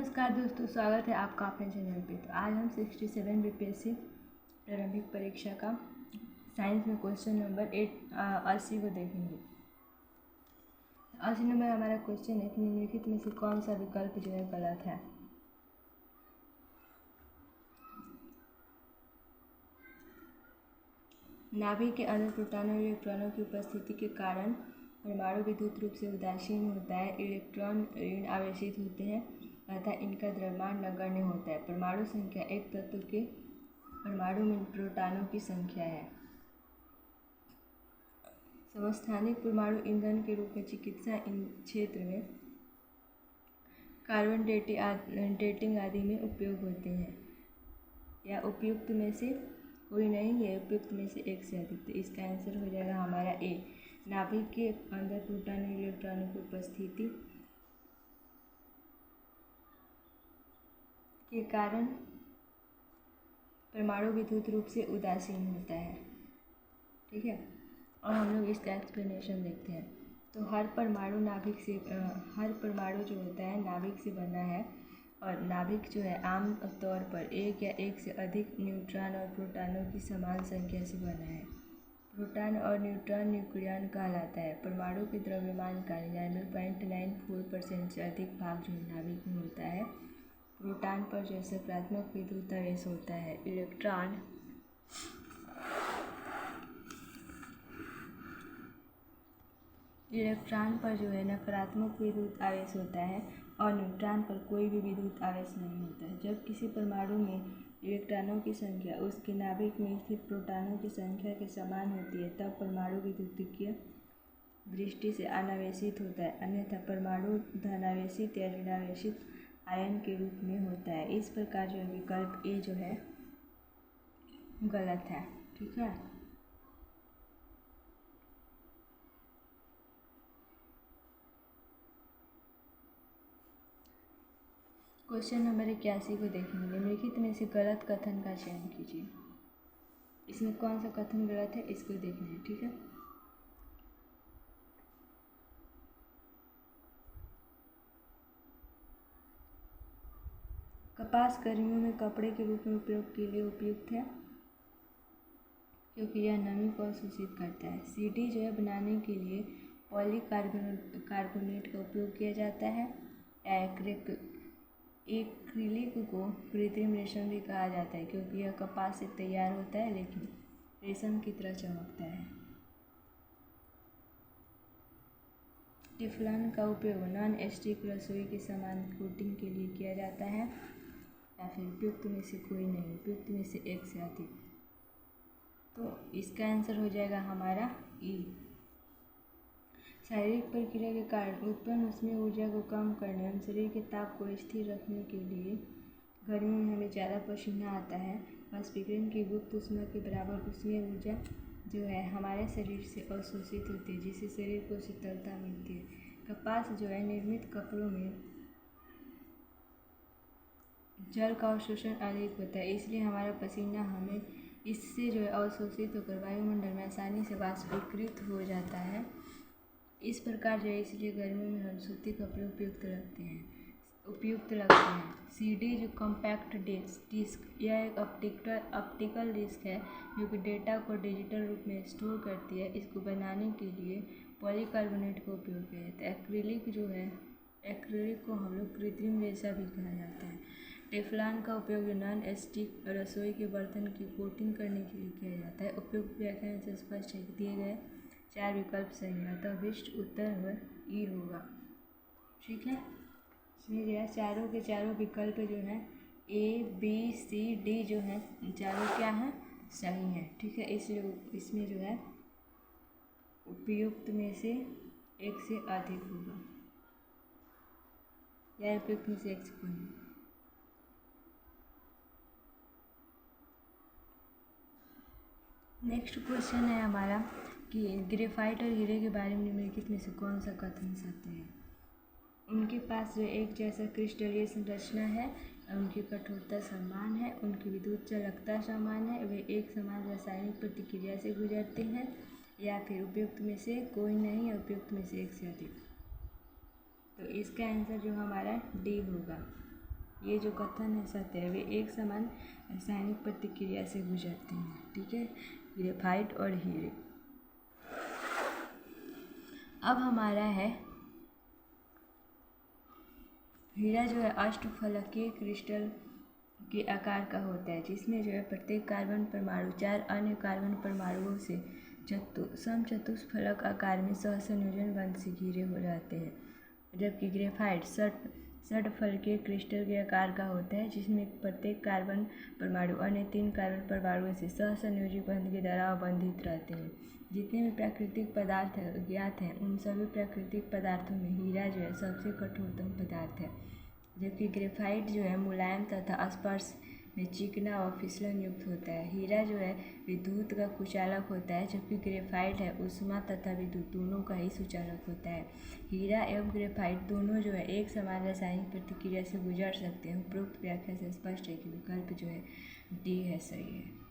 नमस्कार दोस्तों, स्वागत है आपका अपने चैनल पे। तो आज हम 67 बीपीएससी प्रारंभिक परीक्षा का साइंस में क्वेश्चन नंबर 80 को देखेंगे। 80 नंबर हमारा क्वेश्चन है कि निम्नलिखित में से कौन सा विकल्प जो है गलत है। नाभिक के अंदर प्रोटॉनों और इलेक्ट्रॉनों की उपस्थिति के कारण परमाणु विद्युत रूप से उदासीन होता है। इलेक्ट्रॉन ऋण आवेशित होते हैं तथा इनका द्रव्यमान नगण्य होता है। परमाणु संख्या एक तत्व के परमाणु में प्रोटॉनों की संख्या है। समस्थानिक परमाणु ईंधन के रूप में चिकित्सा क्षेत्र में कार्बन डेटिंग आदि में उपयोग होते हैं। या उपयुक्त में से कोई नहीं है, उपयुक्त में से एक से अधिक। तो इसका आंसर हो जाएगा हमारा ए। नाभिक के अंदर प्रोटॉन और इलेक्ट्रॉनों की उपस्थिति के कारण परमाणु विद्युत रूप से उदासीन होता है। ठीक है, और हम लोग इसका एक्सप्लेनेशन देखते हैं। तो हर परमाणु जो होता है नाभिक से बना है, और नाभिक जो है आम तौर पर एक या एक से अधिक न्यूट्रॉन और प्रोटॉनों की समान संख्या से बना है। प्रोटॉन और न्यूट्रॉन न्यूक्लियन कहलाता है। परमाणु के द्रव्यमान का 99.94% से अधिक भाग जो नाभिक में होता है। प्रोटॉन पर जो सकारात्मक विद्युत आवेश होता है। इलेक्ट्रॉन पर जो है नकारात्मक विद्युत आवेश होता है और न्यूट्रॉन पर कोई भी विद्युत आवेश नहीं होता है। जब किसी परमाणु में इलेक्ट्रॉनों की संख्या उसके नाभिक में स्थित प्रोटॉनों की संख्या के समान होती है, तब परमाणु विद्युतीय दृष्टि से अनावेशित होता है। अन्यथा परमाणु धनावेशित या ऋणावेशित आयन के रूप में होता है। इस प्रकार जो विकल्प ए जो है गलत है। ठीक है, क्वेश्चन नंबर 81 को देखेंगे। निम्नलिखित में से गलत कथन का चयन कीजिए। इसमें कौन सा कथन गलत है इसको देखना है। ठीक है, कपास गर्मियों में कपड़े के रूप में उपयोग के लिए उपयुक्त है क्योंकि यह नमी को अवशोषित करता है। सीडी जो है बनाने के लिए पॉलीकार्बोनेट का उपयोग किया जाता है। एक्रिलिक को कृत्रिम रेशम भी कहा जाता है क्योंकि यह कपास से तैयार होता है लेकिन रेशम की तरह चमकता है। टेफ्लॉन का उपयोग नॉन स्टिक रसोई के सामान कोटिंग के लिए किया जाता है। या फिर उपयुक्त में से कोई नहीं, उपयुक्त में से एक से अधिक। तो इसका आंसर हो जाएगा हमारा ई। शारीरिक प्रक्रिया के कारण उत्पन्न उसमें ऊर्जा को कम करने एवं शरीर के ताप को स्थिर रखने के लिए गर्मी में हमें ज़्यादा पसीना आता है। वाष्पीकरण की गुप्त ऊष्मा के बराबर उसमें ऊर्जा जो है हमारे शरीर से अवशोषित होती है, जिससे शरीर को शीतलता मिलती है। कपास जो है निर्मित कपड़ों में जल का अवशोषण अधिक होता है, इसलिए हमारा पसीना हमें इससे जो है अवशोषित होकर वायुमंडल में आसानी से वाष्पीकृत हो जाता है। इस प्रकार जो है इसलिए गर्मियों में हम सूती कपड़े उपयुक्त लगते हैं। सीडी जो कॉम्पैक्ट डिस्क, यह एक ऑप्टिकल डिस्क है जो कि डेटा को डिजिटल रूप में स्टोर करती है। इसको बनाने के लिए पॉलीकार्बोनेट का उपयोग किया जाता है। एक्रिलिक को हम लोग कृत्रिम रेशा भी कहा जाता है। टेफ्लॉन का उपयोग नॉन स्टिक रसोई के बर्तन की कोटिंग करने के लिए किया जाता है। उपयुक्त व्याख्यान से स्पष्ट है कि दिए गए 4 विकल्प सही है, अतः विशिष्ट उत्तर ई होगा। ठीक है, इसमें जो है चारों के चारों विकल्प जो है ए बी सी डी जो है चारों क्या है सही है। ठीक है, इसलिए इसमें जो है उपयुक्त में से एक से अधिक होगा या उपयुक्त में से एक से कोई नहीं। नेक्स्ट क्वेश्चन है हमारा कि ग्रेफाइट और हीरे के बारे में निम्नलिखित में से कौन सा कथन सत्य है। उनके पास जो एक जैसा क्रिस्टलीय संरचना है, उनकी कठोरता समान है, उनकी विद्युत चालकता समान है, वे एक समान रासायनिक प्रतिक्रिया से गुजरते हैं। या फिर उपयुक्त में से कोई नहीं या उपयुक्त में से एक से अधिक। तो इसका आंसर जो हमारा डी होगा। ये जो कथन है सत्य है, वे एक समान रासायनिक प्रतिक्रिया से गुजरते हैं। ठीक है, ग्रेफाइट और हीरे। अब हमारा है हीरा जो है अष्टफलकीय क्रिस्टल के आकार का होता है, जिसमें जो है प्रत्येक कार्बन परमाणु 4 अन्य कार्बन परमाणुओं से समचतुष्फलक आकार में सहसंयोजन बंध से घिरे हो जाते हैं। जबकि ग्रेफाइट षटफलकीय क्रिस्टल के आकार का होता है, जिसमें प्रत्येक कार्बन परमाणु अन्य 3 कार्बन परमाणुओं से सहसंयोजी बंध के द्वारा अबंधित रहते हैं। जितने भी प्राकृतिक पदार्थ ज्ञात हैं, उन सभी प्राकृतिक पदार्थों में हीरा जो है सबसे कठोरतम पदार्थ है। जबकि ग्रेफाइट जो है मुलायम तथा स्पर्श में चिकना और फिसलन युक्त होता है। हीरा जो है विद्युत का कुचालक होता है, जबकि ग्रेफाइट है ऊष्मा तथा विद्युत दोनों का ही सुचालक होता है। हीरा एवं ग्रेफाइट दोनों जो है एक समान रासायनिक प्रतिक्रिया से गुजर सकते हैं। उपरोक्त व्याख्या से स्पष्ट है कि विकल्प जो है डी है सही है।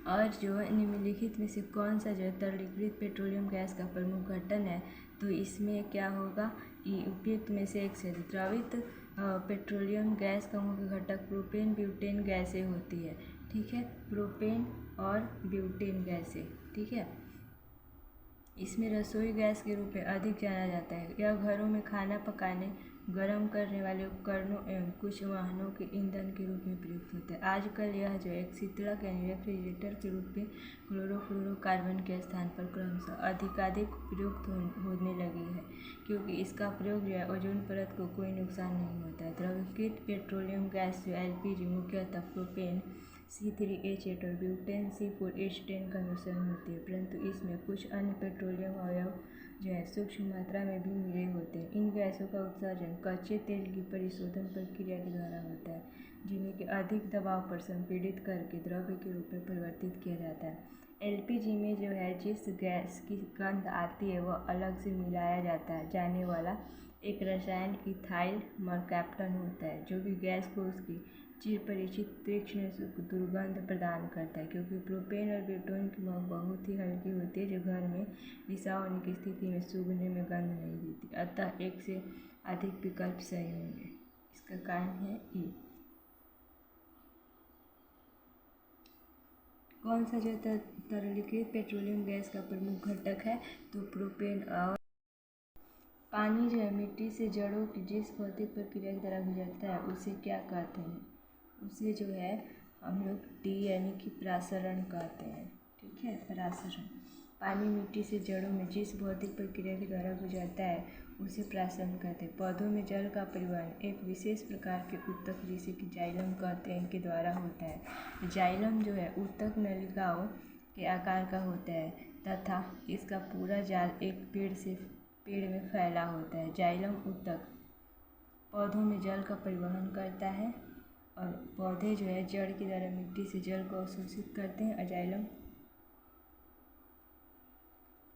और जो निम्नलिखित में से कौन सा जो है तरलीकृत पेट्रोलियम गैस का प्रमुख घटक है, तो इसमें क्या होगा कि उपयुक्त में से एक से द्रवित पेट्रोलियम गैस का मुख्य घटक प्रोपेन ब्यूटेन गैसें होती है। ठीक है, प्रोपेन और ब्यूटेन गैसें। ठीक है, इसमें रसोई गैस के रूप में अधिक जाना जाता है। यह घरों में खाना पकाने, गर्म करने वाले उपकरणों एवं कुछ वाहनों के ईंधन के रूप में प्रयुक्त होता है। आजकल यह जो एक शीतलक यानी रेफ्रिजरेटर के रूप में क्लोरोफ्लोरोकार्बन के स्थान पर क्रमशः अधिकाधिक प्रयुक्त होने लगी है, क्योंकि इसका प्रयोग जो है ओजोन परत को कोई नुकसान नहीं होता है। द्रवीकृत पेट्रोलियम गैस जो एलपीजी मुख्यतः प्रोपेन C3H8 और ब्यूटेन C4H10 का मिश्रण होती है, परंतु इसमें कुछ अन्य पेट्रोलियम अवयव जो है सूक्ष्म मात्रा में भी मिले होते हैं। इन गैसों का उत्सर्जन कच्चे तेल की परिशोधन प्रक्रिया के द्वारा होता है, जिन्हें कि अधिक दबाव पर संपीड़ित करके द्रव्य के रूप में परिवर्तित किया जाता है। एलपीजी में जो है जिस गैस की गंध आती है वह अलग से मिलाया जाने वाला एक रसायन इथाइल मरकैप्टन होता है, जो कि गैस को उसकी चिर परिचित तीक्ष्ण दुर्गंध प्रदान करता है। क्योंकि प्रोपेन और ब्यूटेन की महक बहुत ही हल्की होती है, जो घर में रिसाव होने की स्थिति में सूंघने में गंध नहीं देती, अतः एक से अधिक विकल्प सही होंगे। इसका कारण है ई। कौन सा जो तरलीकृत पेट्रोलियम गैस का प्रमुख घटक है, तो प्रोपेन। और पानी जो है मिट्टी से जड़ों की जिस भौतिक प्रक्रिया की तरह गुजरता है उसे क्या कहते हैं, उसे जो है हम लोग डी यानी कि प्रासरण कहते हैं। ठीक है, प्रासरण। पानी मिट्टी से जड़ों में जिस भौतिक प्रक्रिया के द्वारा गुजरता है उसे प्रासरण कहते हैं। पौधों में जल का परिवहन एक विशेष प्रकार के ऊतक, जिसे कि जाइलम कहते हैं, के द्वारा होता है। जाइलम जो है ऊतक नलिकाओं के आकार का होता है तथा इसका पूरा जाल एक पेड़ में फैला होता है। जाइलम ऊतक पौधों में जल का परिवहन करता है और पौधे जो है जड़ की द्वारा मिट्टी से जल को अवशोषित करते हैं। और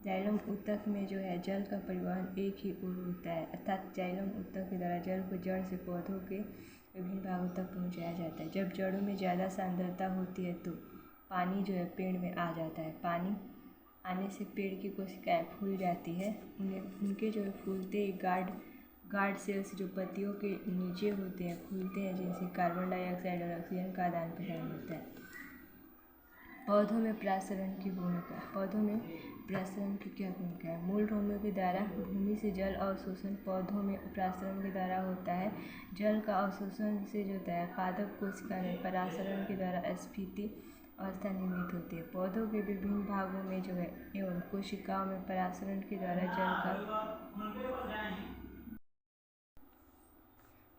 जाइलम ऊतक में जो है जल का परिवहन एक ही ओर होता है, अर्थात जाइलम ऊतक के द्वारा जल को जड़ से पौधों के विभिन्न भागों तक पहुंचाया जाता है। जब जड़ों में ज़्यादा सांद्रता होती है तो पानी जो है पेड़ में आ जाता है। पानी आने से पेड़ की कोशिकाएं फूल जाती है। उनके जो है फूलते गार्ड सेल्स जो पत्तियों के नीचे होते हैं खुलते हैं, जिनसे कार्बन डाइऑक्साइड और ऑक्सीजन का आदान प्रदान होता है। पौधों में प्रासरण की भूमिका। पौधों में प्रासरण की क्या भूमिका है? मूल रोमों के द्वारा भूमि से जल अवशोषण पौधों में प्रासरण के द्वारा होता है। जल का अवशोषण से जो होता है पादप कोशिका में परासरण के द्वारा स्फीति अवस्था निर्मित होती है। पौधों के विभिन्न भागों में जो है एवं कोशिकाओं में परासरण के द्वारा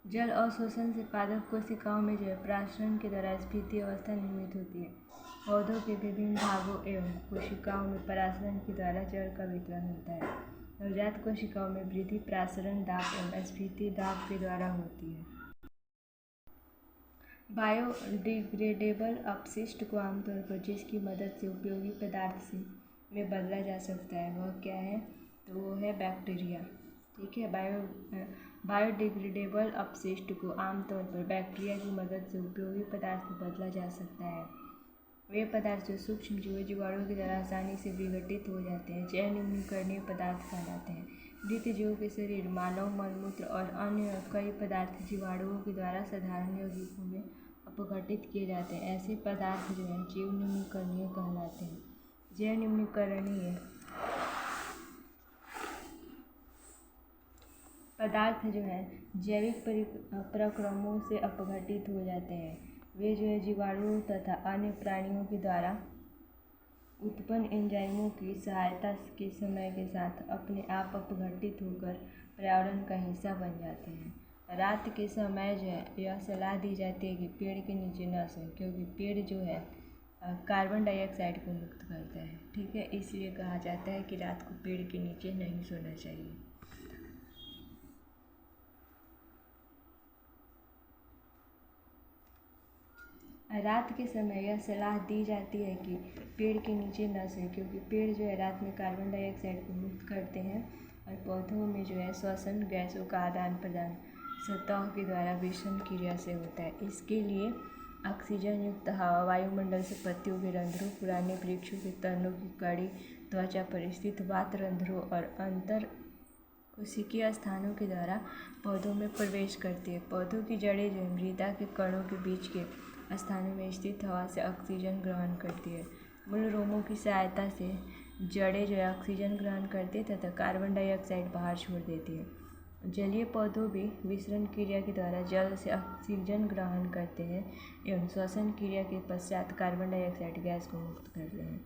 जल अवशोषण से पादप कोशिकाओं में जो है परासरण के द्वारा स्फीति अवस्था निर्मित होती है। पौधों के विभिन्न भागों एवं कोशिकाओं में परासरण के द्वारा जल का वितरण होता है। नवजात कोशिकाओं में वृद्धि परासरण दाब एवं स्फीति दाब के द्वारा होती है। बायोडिग्रेडेबल अपशिष्ट को आमतौर पर जिसकी मदद से उपयोगी पदार्थ में बदला जा सकता है वह क्या है, तो वो है बैक्टीरिया। ठीक है, बायोडिग्रेडेबल अपशिष्ट को आमतौर पर बैक्टीरिया की मदद से उपयोगी पदार्थ में बदला जा सकता है। वे पदार्थ जो सूक्ष्म जीवाणुओं की द्वारा आसानी से विघटित हो जाते हैं जैव न्यूनीकरणीय पदार्थ कहलाते हैं। मृत जीवों के शरीर, मानव मलमूत्र और अन्य कई पदार्थ जीवाणुओं के द्वारा साधारण यौगिकों में अपघटित किए जाते हैं। ऐसे पदार्थ जो हैं जीव निम्नीकरणीय कहलाते हैं। जैव निम्नीकरणीय पदार्थ जो है जैविक प्रक्रमों से अपघटित हो जाते हैं। वे जो है जीवाणुओं तथा अन्य प्राणियों के द्वारा उत्पन्न एंजाइमों की सहायता के समय के साथ अपने आप अपघटित होकर पर्यावरण का हिस्सा बन जाते हैं। रात के समय जो है यह सलाह दी जाती है कि पेड़ के नीचे न सोएं, क्योंकि पेड़ जो है कार्बन डाइऑक्साइड को मुक्त करता है। ठीक है, इसलिए कहा जाता है कि रात को पेड़ के नीचे नहीं सोना चाहिए। रात के समय यह सलाह दी जाती है कि पेड़ के नीचे न सोएं, क्योंकि पेड़ जो है रात में कार्बन डाइऑक्साइड को मुक्त करते हैं और पौधों में जो है श्वसन गैसों का आदान प्रदान सतह के द्वारा विषम क्रिया से होता है। इसके लिए ऑक्सीजन युक्त हवा वायुमंडल से पत्तियों के रंध्रों, पुराने वृक्षों के तनों की कड़ी, त्वचा पर स्थित वात रंध्रों और अंतर कोशिकीय स्थानों के द्वारा पौधों में प्रवेश करती है। पौधों की जड़ें जो मृदा के कणों के बीच के स्थानों में स्थित हवा से ऑक्सीजन ग्रहण करती है। मूल रोमों की सहायता से जड़ें जो है ऑक्सीजन ग्रहण करती है तथा कार्बन डाइऑक्साइड बाहर छोड़ देती है। जलीय पौधों भी विसरण क्रिया के द्वारा जल से ऑक्सीजन ग्रहण करते हैं एवं श्वसन क्रिया के पश्चात कार्बन डाइऑक्साइड गैस को मुक्त करते हैं।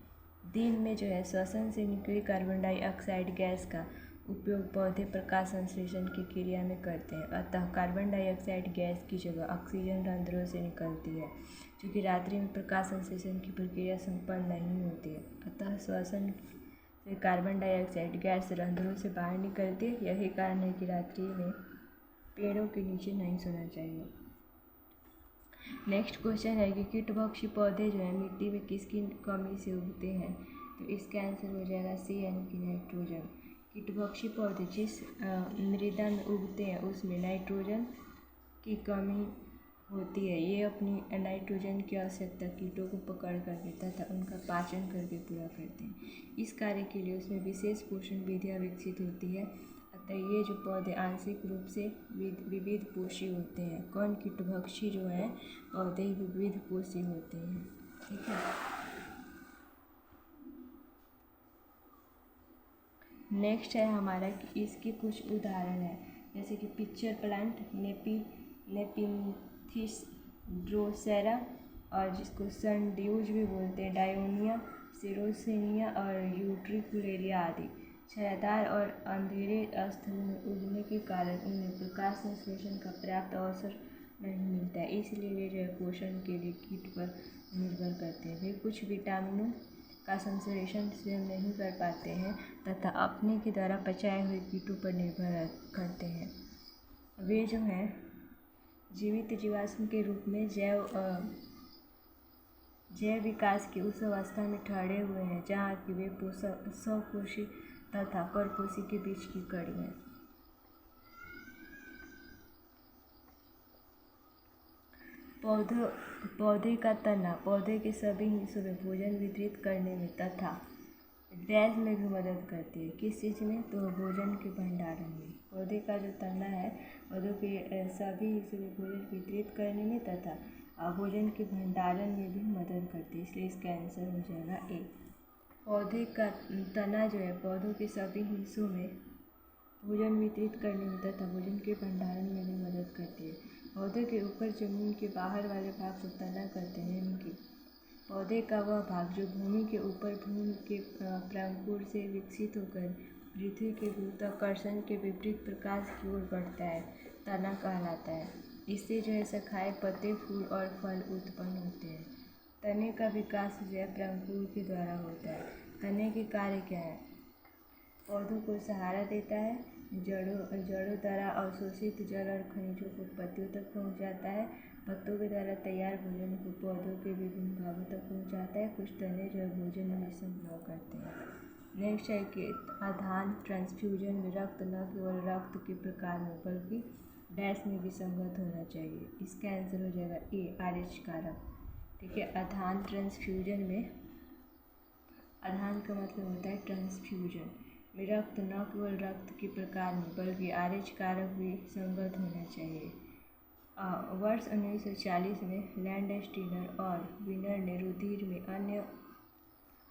दिन में जो है श्वसन से निकली कार्बन डाइऑक्साइड गैस का उपयोग पौधे प्रकाश संश्लेषण की क्रिया में करते हैं। अतः कार्बन डाइऑक्साइड गैस की जगह ऑक्सीजन रंध्रों से निकलती है, क्योंकि रात्रि में प्रकाश संश्लेषण की प्रक्रिया संपन्न नहीं होती है। अतः श्वसन से कार्बन डाइऑक्साइड गैस रंध्रों से बाहर निकलती है। यही कारण है कि रात्रि में पेड़ों के नीचे नहीं सोना चाहिए। नेक्स्ट क्वेश्चन है कि कीटभक्षी पौधे जो है मिट्टी में किसकी कमी से उगते हैं? तो इसका आंसर हो जाएगा सी यानी कि नाइट्रोजन। कीटभक्षी पौधे जिस मृदा में उगते हैं उसमें नाइट्रोजन की कमी होती है। ये अपनी नाइट्रोजन की आवश्यकता कीटों को पकड़ करके तथा उनका पाचन करके पूरा करते हैं। इस कार्य के लिए उसमें विशेष पोषण विधियाँ विकसित होती है। अतः ये जो पौधे आंशिक रूप से विविध पोषी होते हैं। कौन? कीटभक्षी जो है पौधे विविध पोषी होते हैं। ठीक है। नेक्स्ट है हमारा कि इसके कुछ उदाहरण है, जैसे कि पिक्चर प्लांट, नेपिंथिस ड्रोसेरा और जिसको सनड्यूज भी बोलते हैं, डायोनिया, सिरोसिनिया और यूट्रिकुलेरिया आदि। छायादार और अंधेरे स्थलों में उगने के कारण उन्हें प्रकाश संश्लेषण का पर्याप्त अवसर नहीं मिलता है, इसलिए वे जो है पोषण के लिए कीट पर निर्भर करते हैं। वे कुछ विटामिनों का संश्लेषण स्वयं नहीं कर पाते हैं तथा अपने के द्वारा पचाए हुए कीटों पर निर्भर करते हैं। वे जो हैं जीवित जीवाश्म के रूप में जैव विकास की उस अवस्था में ठहरे हुए हैं जहाँ कि वे स्वकोशी तथा परपोषी के बीच की कड़ी हैं। पौधे का तना पौधे के सभी हिस्सों में भोजन वितरित करने में तथा डैश में भी मदद करती है। किस चीज़ में? तो भोजन के भंडारण में। पौधे का जो तना है पौधों के सभी हिस्सों में भोजन वितरित करने में तथा भोजन के भंडारण में भी मदद करती है, इसलिए इसका आंसर हो जाएगा ए। पौधे का तना जो है पौधों के सभी हिस्सों में भोजन वितरित करने में तथा भोजन के भंडारण में भी मदद करती है। पौधे के ऊपर जमीन के बाहर वाले भाग को तना कहते हैं, यानी कि पौधे का वह भाग जो भूमि के ऊपर भूमि के प्रांकुर से विकसित होकर पृथ्वी के गुरुत्वाकर्षण के विपरीत प्रकाश की ओर बढ़ता है, तना कहलाता है। इससे जो है शाखाएं, पत्ते, फूल और फल उत्पन्न होते हैं। तने का विकास जो है प्रांकुर के द्वारा होता है। तने के कार्य क्या है? पौधों को सहारा देता है, जड़ों द्वारा अवशोषित जल और खनिजों को पत्तियों तक पहुंचाता है, पत्तों के द्वारा तैयार भोजन को पौधों के विभिन्न भागों तक पहुंचाता है। कुछ तने जो है भोजन में संग्रह करते हैं। नेक्स्ट है कि आधान ट्रांसफ्यूजन में रक्त न केवल रक्त के प्रकार में बल्कि डैश में भी संगत होना चाहिए। इसका आंसर हो जाएगा ए, RH कारक। ठीक है। आधान ट्रांसफ्यूजन में, आधान का मतलब होता है ट्रांसफ्यूजन, रक्त न केवल रक्त के प्रकार में बल्कि आरएच कारक भी संगत होना चाहिए। वर्ष 1940 में लैंडस्टीनर और विनर ने रुधिर में अन्य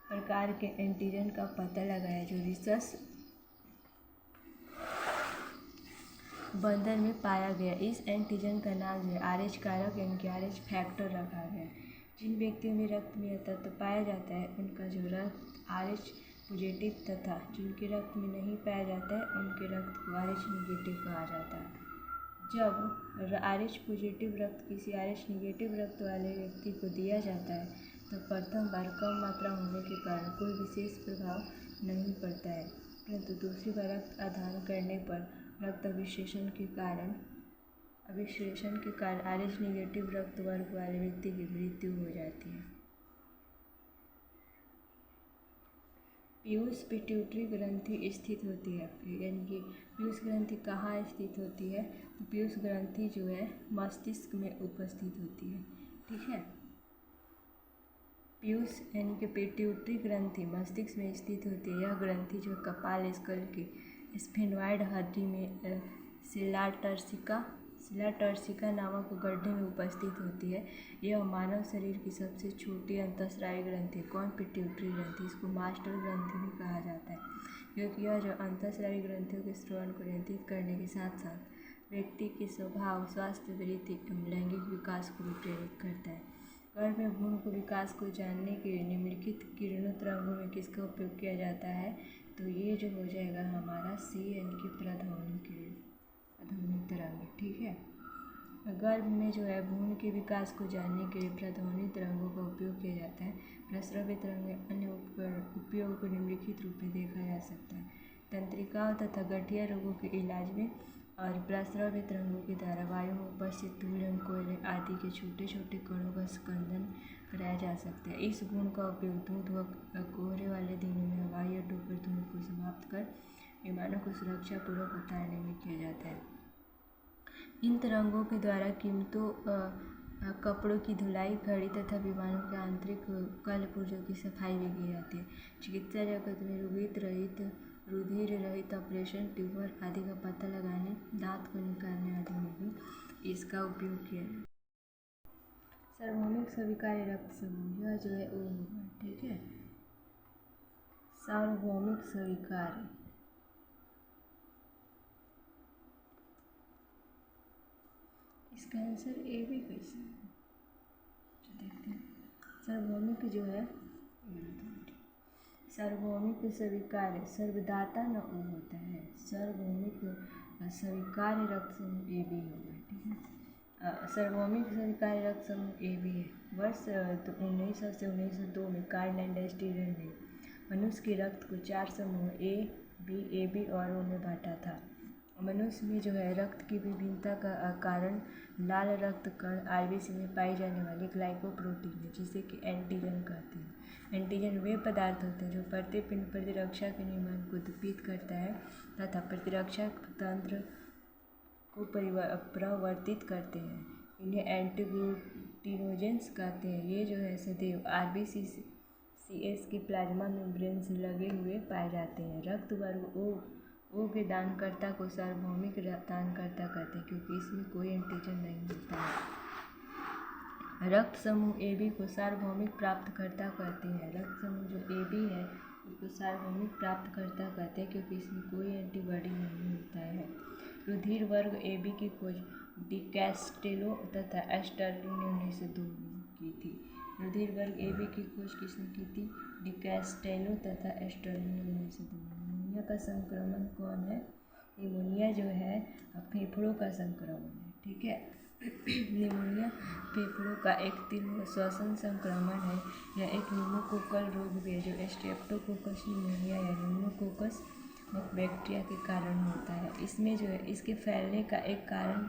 प्रकार के एंटीजन का पता लगाया जो रिसस बंधन में पाया गया। इस एंटीजन का नाम जो है आरएच कारक यानी कि आरएच फैक्टर रखा गया। जिन व्यक्तियों में रक्त में यह तत्व पाया जाता है उनका जो रक्त आरएच पॉजिटिव तथा जिनके रक्त में नहीं पाया जाता है उनके रक्त को आरएच निगेटिव कहा जाता है। जब आरएच पॉजिटिव रक्त किसी आरएच निगेटिव रक्त वाले व्यक्ति को दिया जाता है तो प्रथम बार कम मात्रा होने के कारण कोई विशेष प्रभाव नहीं पड़ता है, परंतु दूसरी बार रक्त आदान करने पर रक्त अभिश्रेषण के कारण आरएच निगेटिव रक्त वर्ग वाले व्यक्ति की मृत्यु हो जाती है। पीयूष पिट्यूटरी ग्रंथि स्थित होती है, यानी कि पीयूष ग्रंथि कहाँ स्थित होती है, तो पीयूष ग्रंथि जो है मस्तिष्क में उपस्थित होती है। ठीक है, पीयूष यानी कि पिट्यूटरी ग्रंथि मस्तिष्क में स्थित होती है। यह ग्रंथि जो कपाल स्कल की स्फेनॉइड हड्डी में सिलाटर्सिका नामक गड्ढे में उपस्थित होती है। यह मानव शरीर की सबसे छोटी अंतःस्रावी ग्रंथि कौन पिट्यूटरी ग्रंथि, इसको मास्टर ग्रंथि भी कहा जाता है, क्योंकि यह जो अंतःस्रावी ग्रंथियों के स्रवण को नियंत्रित करने के साथ साथ व्यक्ति के स्वभाव, स्वास्थ्य, वृद्धि एवं लैंगिक विकास को भी प्रेरित करता है। गर्भ में भ्रूण को विकास को जानने के लिए निम्नलिखित किरणोत्तरांगों में किसका उपयोग किया जाता है, तो ये जो हो जाएगा हमारा सी यानी कि प्रध्वनि तरंग। ठीक है, गर्भ में जो है भ्रूण के विकास को जानने के लिए प्रध्वनि तरंगों का उपयोग किया जाता है। प्रस्रव्य तरंग अन्य उपयोग को निम्नलिखित रूप में देखा जा सकता है। तंत्रिकाओं तथा गठिया रोगों के इलाज में और प्रस्रव्य तरंगों के द्वारा वायु में उपस्थित धूल एवं कोयले आदि के छोटे छोटे कणों का स्कंदन कराया जा सकता है। इस गुण का उपयोग धुंध व कोहरे वाले दिनों में हवाई अड्डों पर धुंध को समाप्त कर विमानों को सुरक्षापूर्वक उतारने में किया जाता है। इन तरंगों के द्वारा कीमतों कपड़ों की धुलाई, घड़ी तथा विमानों के आंतरिक कल पुर्जों की सफाई भी की जाती है। चिकित्सा जगत में रुधिर रहित ऑपरेशन, ट्यूमर आदि का पता लगाने, दांत को निकालने आदि में भी इसका उपयोग किया जाता है। सार्वभौमिक स्वीकार्य रक्त समूह यह जो है वो होगा। ठीक है, सार्वभौमिक स्वीकार्य इसका आंसर ए भी कैसे देखते हैं। सार्वभौमिक जो है सार्वभौमिक स्वीकार्य सर्वदाता न ओ होता है। सार्वभौमिक स्वीकार्य रक्त समूह ए बी होगा। ठीक है, सार्वभौमिक स्वीकार्य रक्त समूह ए बी है। वर्ष 1900 से 1902 में कार्ल लैंडस्टीनर ने मनुष्य के रक्त को 4 समूह ए बी और ओ में बांटा था। मनुष्य में जो है रक्त की विभिन्नता का कारण लाल रक्त कण आरबीसी में पाई जाने वाली ग्लाइकोप्रोटीन है, जिसे कि एंटीजन कहते हैं। एंटीजन वे पदार्थ होते हैं जो प्रतिपिंड प्रतिरक्षा के निर्माण को उद्दीपित करता है तथा प्रतिरक्षा तंत्र को प्रवर्तित करते हैं। इन्हें एंटीग्लूटिनोजेंस कहते हैं। ये जो है सदैव आरबीसीएस के प्लाज्मा मेम्ब्रेन से लगे हुए पाए जाते हैं। रक्त वर्ग ओ के दानकर्ता को सार्वभौमिक दानकर्ता कहते हैं, क्योंकि इसमें कोई एंटीजन नहीं होता है। रक्त समूह ए बी को सार्वभौमिक प्राप्तकर्ता कहते हैं। रक्त समूह जो ए बी है उसको सार्वभौमिक प्राप्तकर्ता कहते हैं, क्योंकि इसमें कोई एंटीबॉडी नहीं होता है। रुधिर वर्ग ए बी की खोज डी कैस्टेलो तथा एस्टर्लिन ने 1902 में की थी। रुधिर वर्ग ए बी की खोज किसने की थी? डी कैस्टेलो तथा एस्टर्लिन ने 1902 में। निमोनिया का संक्रमण कौन है? निमोनिया जो है फेफड़ों का संक्रमण है। ठीक है, निमोनिया फेफड़ों का एक तीव्र श्वसन संक्रमण है। यह एक न्यूमोकोकल रोग भी है जो स्ट्रेप्टोकोकस निमोनिया या न्यूमोकोकस बैक्टीरिया के कारण होता है। इसमें जो है इसके फैलने का एक कारण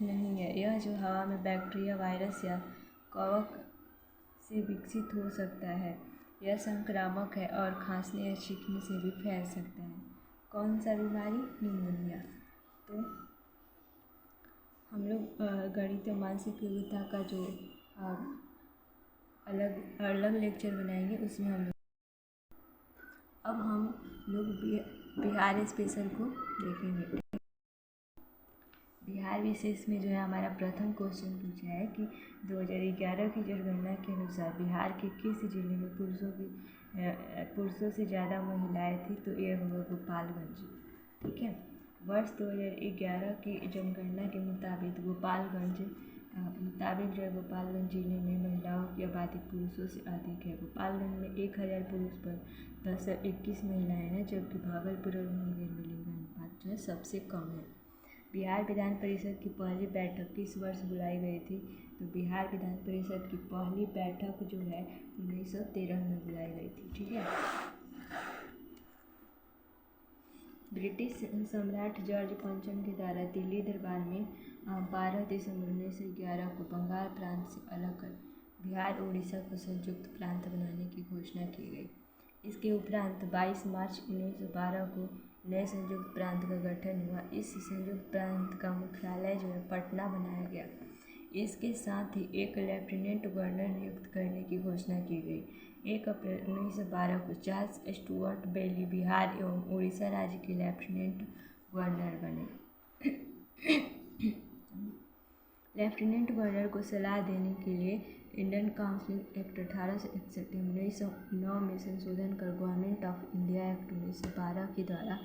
नहीं है। यह जो हवा में बैक्टीरिया, वायरस या कवक से विकसित हो सकता है। यह संक्रामक है और खांसने या छींकने से भी फैल सकता है। कौन सा बीमारी? निमोनिया। तो हम लोग गणित और मानसिक योग्यता का जो अलग अलग लेक्चर बनाएंगे, उसमें हम लोग अब हम लोग बिहार स्पेशल को देखेंगे। बिहार विशेष में जो है हमारा प्रथम क्वेश्चन पूछा है कि 2011 की जनगणना के अनुसार बिहार के किस जिले में पुरुषों से ज़्यादा महिलाएं थी, तो यह होगा गोपालगंज। ठीक है, वर्ष 2011 की जनगणना के मुताबिक जो है गोपालगंज जिले में महिलाओं की आबादी पुरुषों से अधिक है। गोपालगंज में 1000 पुरुष पर 1021 महिलाएं हैं, जबकि भागलपुर और मुंगेर में लिंग अनुपात जो है सबसे कम है। बिहार विधान परिषद की पहली बैठक किस वर्ष बुलाई गई थी, तो बिहार विधान परिषद की पहली बैठक जो है 1913 में बुलाई गई थी। ठीक है, ब्रिटिश सम्राट जॉर्ज पंचम के द्वारा दिल्ली दरबार में 12 दिसंबर 1911 को बंगाल प्रांत से अलग कर बिहार उड़ीसा को संयुक्त प्रांत बनाने की घोषणा की गई। इसके उपरांत 22 मार्च 1912 को नए संयुक्त प्रांत का गठन हुआ। इस संयुक्त प्रांत का मुख्यालय जो है पटना बनाया गया। इसके साथ ही एक लेफ्टिनेंट गवर्नर नियुक्त करने की घोषणा की गई। 1 अप्रैल 1912 को चार्ल्स स्टुअर्ट बेली बिहार एवं उड़ीसा राज्य के लेफ्टिनेंट गवर्नर बने। लेफ्टिनेंट गवर्नर को सलाह देने के लिए इंडियन काउंसिल एक्ट 1861 1909 में संशोधन कर गवर्नमेंट ऑफ इंडिया एक्ट 1912 के द्वारा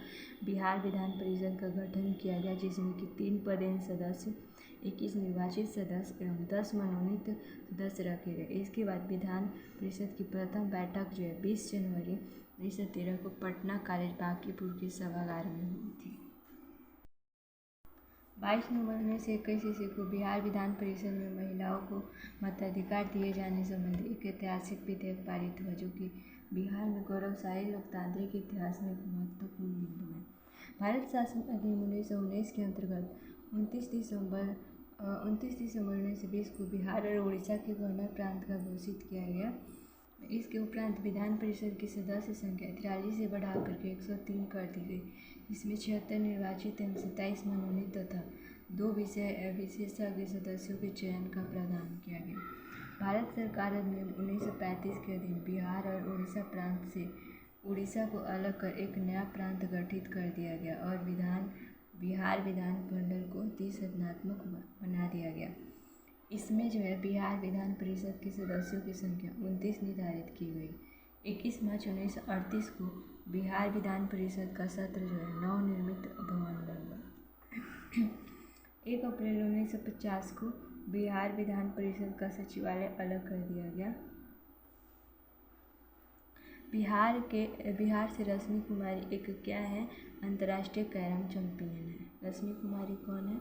बिहार विधान परिषद का गठन किया गया, जिसमें कि 3 पदेन सदस्य, 21 निर्वाचित सदस्य एवं 10 मनोनीत सदस्य रखे गए। इसके बाद विधान परिषद की प्रथम बैठक जो है 20 जनवरी 1913 को पटना कॉलेज बांकीपुर के सभागार में हुई थी। 22 नवंबर 1921 ईस्वी को बिहार विधान परिषद में महिलाओं को मताधिकार दिए जाने संबंधी एक ऐतिहासिक विधेयक पारित हुआ, जो कि बिहार में गौरवशाली लोकतांत्रिक इतिहास में एक महत्वपूर्ण बिंदु है। भारत शासन अधिनियम 1919 के अंतर्गत 29 दिसंबर 1920 को बिहार और उड़ीसा के गवर्नर प्रांत का घोषित किया गया। इसके उपरांत विधान परिषद की सदस्य संख्या 43 से बढ़ाकर के 103 कर दी गई। इसमें 76 निर्वाचित एवं 27 मनोनीत तथा 2 विशेषज्ञ सदस्यों के चयन का प्रावधान किया गया। भारत सरकार अधिनियम 1935 के अधीन बिहार और उड़ीसा प्रांत से उड़ीसा को अलग कर एक नया प्रांत गठित कर दिया गया और बिहार विधान मंडल को 30 सदनात्मक बना दिया गया। इसमें जो है बिहार विधान परिषद के सदस्यों की संख्या 29 निर्धारित की गई। 21 मार्च 1938 को बिहार विधान परिषद का सत्र जो है नवनिर्मित भवन में हुआ। 1 अप्रैल 1950 को बिहार विधान परिषद का सचिवालय अलग कर दिया गया। बिहार से रश्मि कुमारी एक क्या है, अंतर्राष्ट्रीय कैरम चैंपियन है। रश्मि कुमारी कौन है,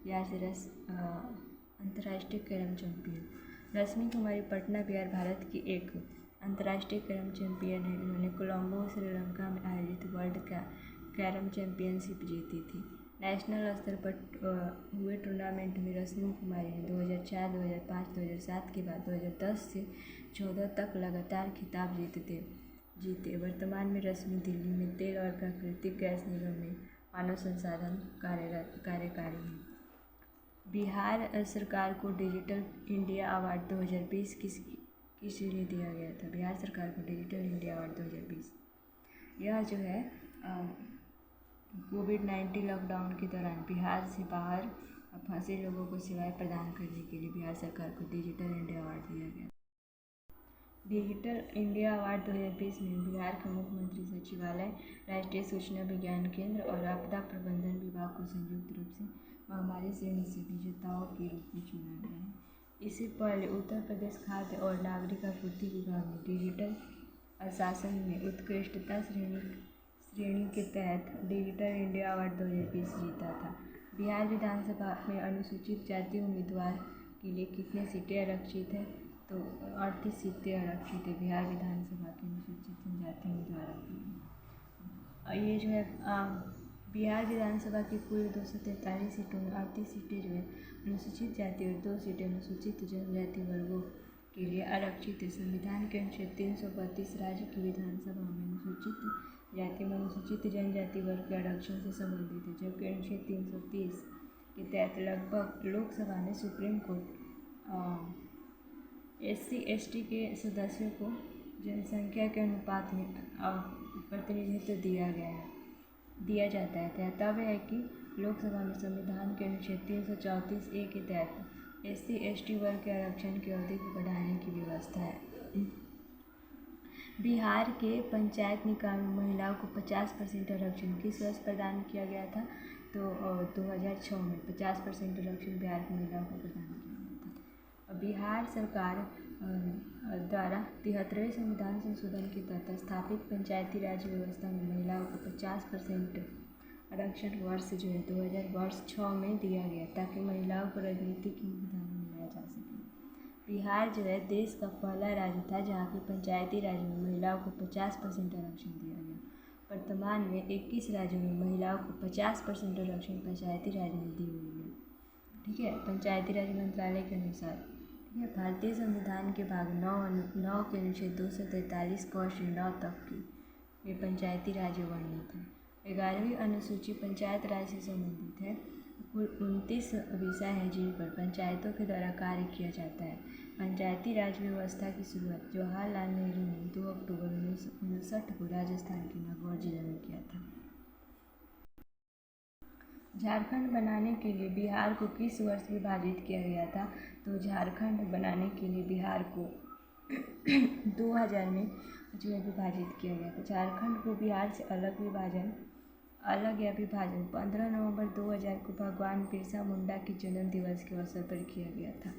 बिहार से अंतर्राष्ट्रीय कैरम चैंपियन। रश्मि कुमारी पटना बिहार भारत की एक अंतर्राष्ट्रीय कैरम चैंपियन है। इन्होंने कोलंबो श्रीलंका में आयोजित वर्ल्ड कैरम चैंपियनशिप जीती थी। नेशनल स्तर पर हुए टूर्नामेंट में रश्मि कुमारी ने 2004, 2005, 2007 के बाद 2010 से 14 तक लगातार खिताब जीते। वर्तमान में रश्मि दिल्ली में तेल और प्राकृतिक गैस निगम में मानव संसाधन कार्यकारी है। बिहार सरकार को डिजिटल इंडिया अवार्ड 2020 किस लिए दिया गया था? बिहार सरकार को डिजिटल इंडिया अवार्ड 2020 यह जो है कोविड-19 लॉकडाउन के दौरान बिहार से बाहर फंसे लोगों को सेवाएं प्रदान करने के लिए बिहार सरकार को डिजिटल इंडिया अवार्ड दिया गया। डिजिटल इंडिया अवार्ड 2020 में बिहार के मुख्यमंत्री सचिवालय, राष्ट्रीय सूचना विज्ञान केंद्र और आपदा प्रबंधन विभाग को संयुक्त रूप से महामारी श्रेणी से विजेताओं के रूप में चुना गया है। इससे पहले उत्तर प्रदेश खाद्य और नागरिक आपूर्ति विभाग ने डिजिटल शासन में उत्कृष्टता श्रेणी के तहत डिजिटल इंडिया अवार्ड 2020 जीता था। बिहार विधानसभा में अनुसूचित जाति उम्मीदवार के लिए कितनी सीटें आरक्षित हैं? तो 38 सीटें आरक्षित है बिहार विधानसभा के अनुसूचित जनजाति उम्मीदवारों के लिए। ये जो है बिहार विधानसभा की कुल 243 सीटों में 38 सीटें जो है अनुसूचित जाति और 2 सीटें अनुसूचित जनजाति वर्गों के लिए आरक्षित है। संविधान के अनुच्छेद 332 राज्य की विधानसभा में अनुसूचित जाति में अनुसूचित जनजाति वर्ग के आरक्षण से संबंधित है, जबकि अनुच्छेद 330 के तहत लगभग लोकसभा ने सुप्रीम कोर्ट SC/ST के सदस्यों को जनसंख्या के अनुपात में प्रतिनिधित्व दिया जाता है। दावा है कि लोकसभा में संविधान के अनुच्छेद 334A के तहत SC/ST वर्ग के आरक्षण की अवधि को बढ़ाने की व्यवस्था है। बिहार के पंचायत निकाय में महिलाओं को 50% आरक्षण किस वर्ष प्रदान किया गया था? तो 2006 में 50% आरक्षण बिहार की महिलाओं को प्रदान किया गया था। बिहार सरकार द्वारा 73वें संविधान संशोधन के तहत स्थापित पंचायती राज व्यवस्था में महिलाओं को 50% आरक्षण वर्ष 2006 में दिया गया, ताकि महिलाओं को राजनीतिक मैदान में लाया जा सके। बिहार देश का पहला राज्य था जहाँ की पंचायती राज में महिलाओं को 50% आरक्षण दिया गया। वर्तमान में 21 राज्यों में महिलाओं को 50% आरक्षण पंचायती राज में दी हुई है। ठीक है, पंचायती राज मंत्रालय के अनुसार भारतीय संविधान के भाग 9 के अनुच्छेद 243 क से 9 तक की ये पंचायती राज वर्णित है। 11वीं अनुसूची पंचायत राज से संबंधित है। कुल 29 विषय हैं जिन पर पंचायतों के द्वारा कार्य किया जाता है। पंचायती राज व्यवस्था की शुरुआत जवाहरलाल नेहरू ने 2 अक्टूबर 1959 को राजस्थान के नागौर जिले में किया था। झारखंड बनाने के लिए बिहार को किस वर्ष विभाजित किया गया था? तो झारखंड बनाने के लिए बिहार को 2000 में विभाजित किया गया था। झारखंड को बिहार से अलग या विभाजन 15 नवंबर 2000 को भगवान बिरसा मुंडा के जन्म दिवस के अवसर पर किया गया था।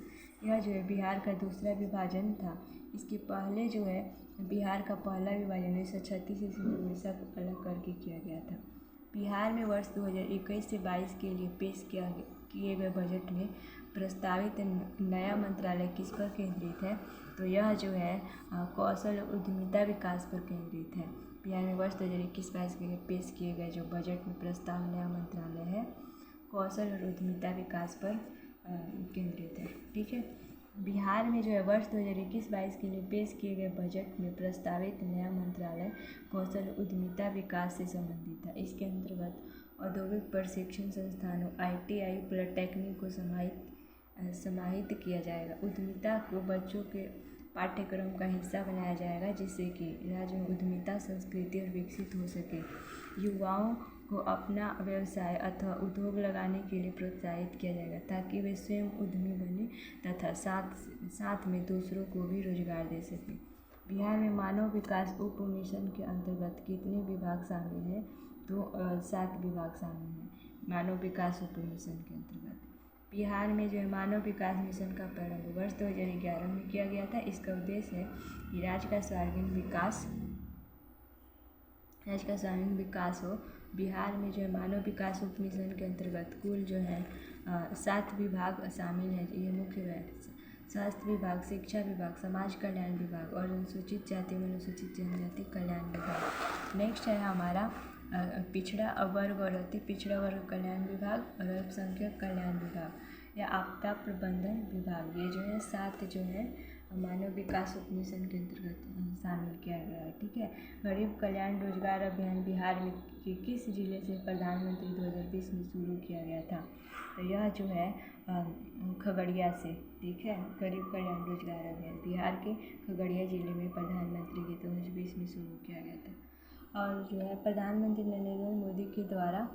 यह बिहार का दूसरा विभाजन था। इसके पहले बिहार का पहला विभाजन 1936 ईस्वी में उड़ीसा को अलग करके किया गया था। बिहार में वर्ष 2021 से 22 के लिए पेश किए गए बजट में प्रस्तावित नया मंत्रालय किस पर केंद्रित है? तो यह कौशल और उद्यमिता विकास पर केंद्रित है। बिहार में वर्ष 2021-22 के लिए पेश किए गए जो बजट में प्रस्ताव नया मंत्रालय है, कौशल और उद्यमिता विकास पर केंद्रित है। ठीक है, बिहार में वर्ष 2021-22 के लिए पेश किए गए बजट में प्रस्तावित नया मंत्रालय कौशल उद्यमिता विकास से संबंधित था। इसके अंतर्गत औद्योगिक प्रशिक्षण संस्थानों ITI पॉलिटेक्निक को समाहित किया जाएगा। उद्यमिता को बच्चों के पाठ्यक्रम का हिस्सा बनाया जाएगा, जिससे कि राज्य में उद्यमिता संस्कृति और विकसित हो सके। युवाओं को अपना व्यवसाय अथवा उद्योग लगाने के लिए प्रोत्साहित किया जाएगा, ताकि वे स्वयं उद्यमी बने तथा साथ में दूसरों को भी रोजगार दे सके। बिहार में मानव विकास उप मिशन के अंतर्गत कितने विभाग शामिल हैं? तो 7 विभाग शामिल हैं मानव विकास उप मिशन के अंतर्गत। बिहार में मानव विकास मिशन का प्रारंभ वर्ष 2011 में किया गया था। इसका उद्देश्य है कि राज्य का सर्वांगीण विकास हो। बिहार में मानव विकास उप मिशन के अंतर्गत कुल 7 विभाग शामिल हैं। ये मुख्य है स्वास्थ्य विभाग, शिक्षा विभाग, समाज कल्याण विभाग और अनुसूचित जाति एवं अनुसूचित जनजाति कल्याण विभाग। नेक्स्ट है हमारा पिछड़ा वर्ग और अति पिछड़ा वर्ग कल्याण विभाग और अल्पसंख्यक कल्याण विभाग या आपदा प्रबंधन विभाग। ये 7 मानव विकास उप मिशन के अंतर्गत शामिल किया गया है। ठीक है, गरीब कल्याण रोजगार अभियान बिहार में किस जिले से प्रधानमंत्री 2020 में शुरू किया गया था? तो यह खगड़िया से। ठीक है, गरीब कल्याण रोजगार अभियान बिहार के खगड़िया जिले में प्रधानमंत्री के 2020 में शुरू किया गया था। और प्रधानमंत्री नरेंद्र मोदी के द्वारा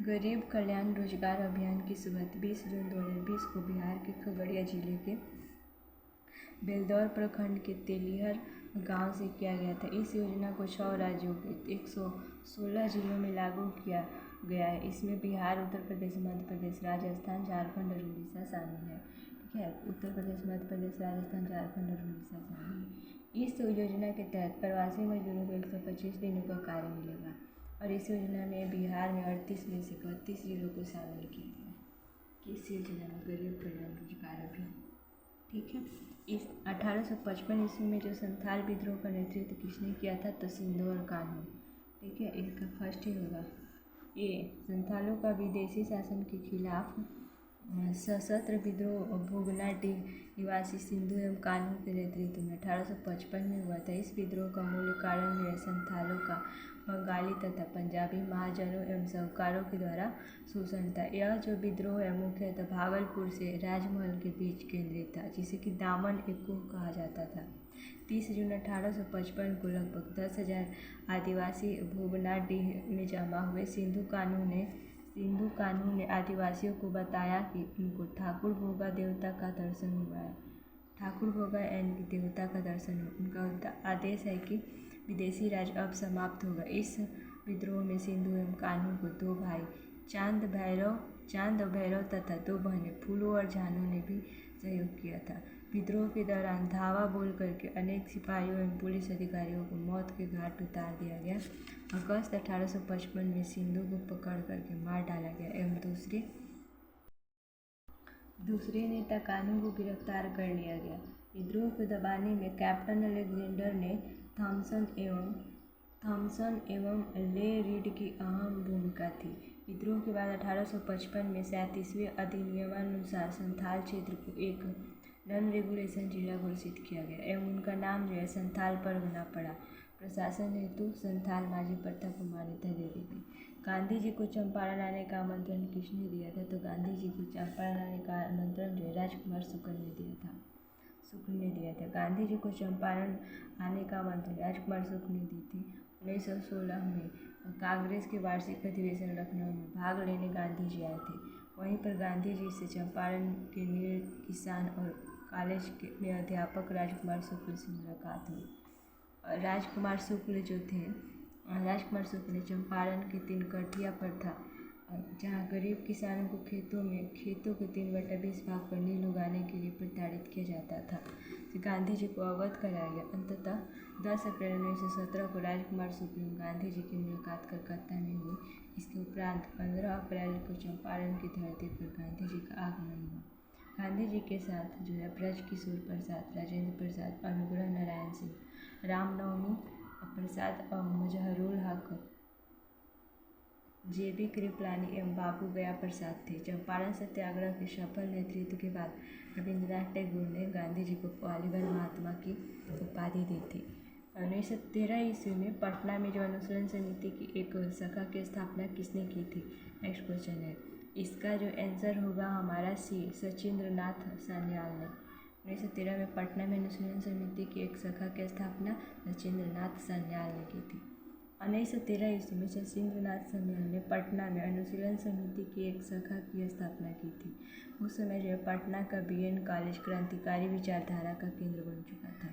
गरीब कल्याण रोजगार अभियान की शुरुआत 20 जून 2020 को बिहार के खगड़िया जिले के बेलदौर प्रखंड के तेलिहर गांव से किया गया था। इस योजना को 6 राज्यों के 116 जिलों में लागू किया गया है। इसमें बिहार, उत्तर प्रदेश, मध्य प्रदेश, राजस्थान, झारखंड और उड़ीसा शामिल है। ठीक है, उत्तर प्रदेश, मध्य प्रदेश, राजस्थान, झारखंड और उड़ीसा शामिल है। इस योजना के तहत प्रवासी मजदूरों को 125 दिनों का कार्य मिलेगा और इस योजना में बिहार में 38 में से 32 जिलों को शामिल किया गया है। इस योजना में गरीब कल्याण रोजगार अभियान। ठीक है, इस 1855 ईस्वी में संथाल विद्रोह का नेतृत्व किसने किया था? तो सिंधु और कान्हू। ठीक है, इसका फर्स्ट ही होगा ए। संथालों का विदेशी शासन के खिलाफ सशस्त्र विद्रोह भोगनाटी निवासी सिंधु एवं कान्हू के नेतृत्व में 1855 में हुआ था। इस विद्रोह का मूल कारण जो है संथालों का बंगाली तथा पंजाबी महाजनों एवं साहूकारों के द्वारा शोषण था। यह जो विद्रोह है मुख्यतः भागलपुर से राजमहल के बीच केंद्रित था, जिसे कि दामन एक्को कहा जाता था। 30 जून 1855 को लगभग 10,000 आदिवासी भोगनाडीह में जमा हुए। सिंधु कान्हू ने आदिवासियों को बताया कि उनको ठाकुर भोगा देवता का दर्शन हुआ है। ठाकुर भोगा यानी देवता का दर्शन हुआ। उनका आदेश है कि विदेशी राज अब समाप्त होगा। इस विद्रोह में सिंधु एवं कान्हू को दो भाई चांद और भैरव तथा दो बहनें फूलो और झानो ने भी सहयोग किया था। विद्रोह के दौरान धावा बोल करके अनेक सिपाहियों एवं पुलिस अधिकारियों को मौत के घाट उतार दिया गया। अगस्त 1855 में सिंधु को पकड़ करके मार डाला गया एवं दूसरे नेता कान्हू को गिरफ्तार कर लिया गया। विद्रोह को दबाने में कैप्टन अलेक्जेंडर ने थॉमसन एवं ले रीड की अहम भूमिका थी। विद्रोह के बाद 1855 में 37वें अधिनियमानुसार संथाल क्षेत्र को एक नॉन रेगुलेशन जिला घोषित किया गया एवं उनका नाम जो है संथाल परगना पड़ा। प्रशासन हेतु संथाल माझी प्रथा को मान्यता दे दी गई। गांधी जी को चंपारण आने का आमंत्रण किसने दिया था? तो गांधी जी को चंपारण आने का आमंत्रण जो है राजकुमार शुक्ल ने दिया था। गांधी जी को चंपारण आने का आमंत्रण राजकुमार शुक्ल ने दी थी। 1916 में कांग्रेस के वार्षिक अधिवेशन लखनऊ में भाग लेने गांधी जी आए थे। वहीं पर गांधी जी से चंपारण के नील किसान और कॉलेज में अध्यापक राजकुमार शुक्ल से मुलाकात हुई। राजकुमार शुक्ल ने चंपारण के तिनकटिया पर था, जहाँ गरीब किसानों को खेतों के 3/20 भाग पर नील उगाने के लिए प्रताड़ित किया जाता था। गांधी जी को अवगत कराया गया। अंततः 10 अप्रैल 1917 को राजकुमार शुक्ल एवं गांधी जी की मुलाकात कलकत्ता में हुई। इसके उपरांत 15 अप्रैल को चंपारण की धरती पर गांधी जी का आगमन हुआ। गांधी जी के साथ जो है ब्रज किशोर प्रसाद, राजेंद्र प्रसाद, अनुग्रह नारायण सिंह, रामनवमी प्रसाद और मुजहरुल हक, JB कृपलानी एवं बाबू गया प्रसाद थे। चंपारण सत्याग्रह के सफल नेतृत्व के बाद रविंद्रनाथ टैगोर ने गांधी जी को पहली बार महात्मा की उपाधि दी थी। 1913 ईस्वी में पटना में जो अनुशीलन समिति की एक शाखा की स्थापना किसने की थी? नेक्स्ट क्वेश्चन है, इसका जो आंसर होगा हमारा सी, सचिंद्रनाथ सान्याल ने। 1913 में पटना में अनुशीलन समिति की एक शाखा की स्थापना सचिंद्रनाथ सान्याल ने की थी। 1913 ईस्वी में सचिंद्रनाथ सान्याल ने पटना में अनुशीलन समिति की एक शाखा की स्थापना की थी। उस समय जो है पटना का BN कॉलेज क्रांतिकारी विचारधारा का केंद्र बन चुका था।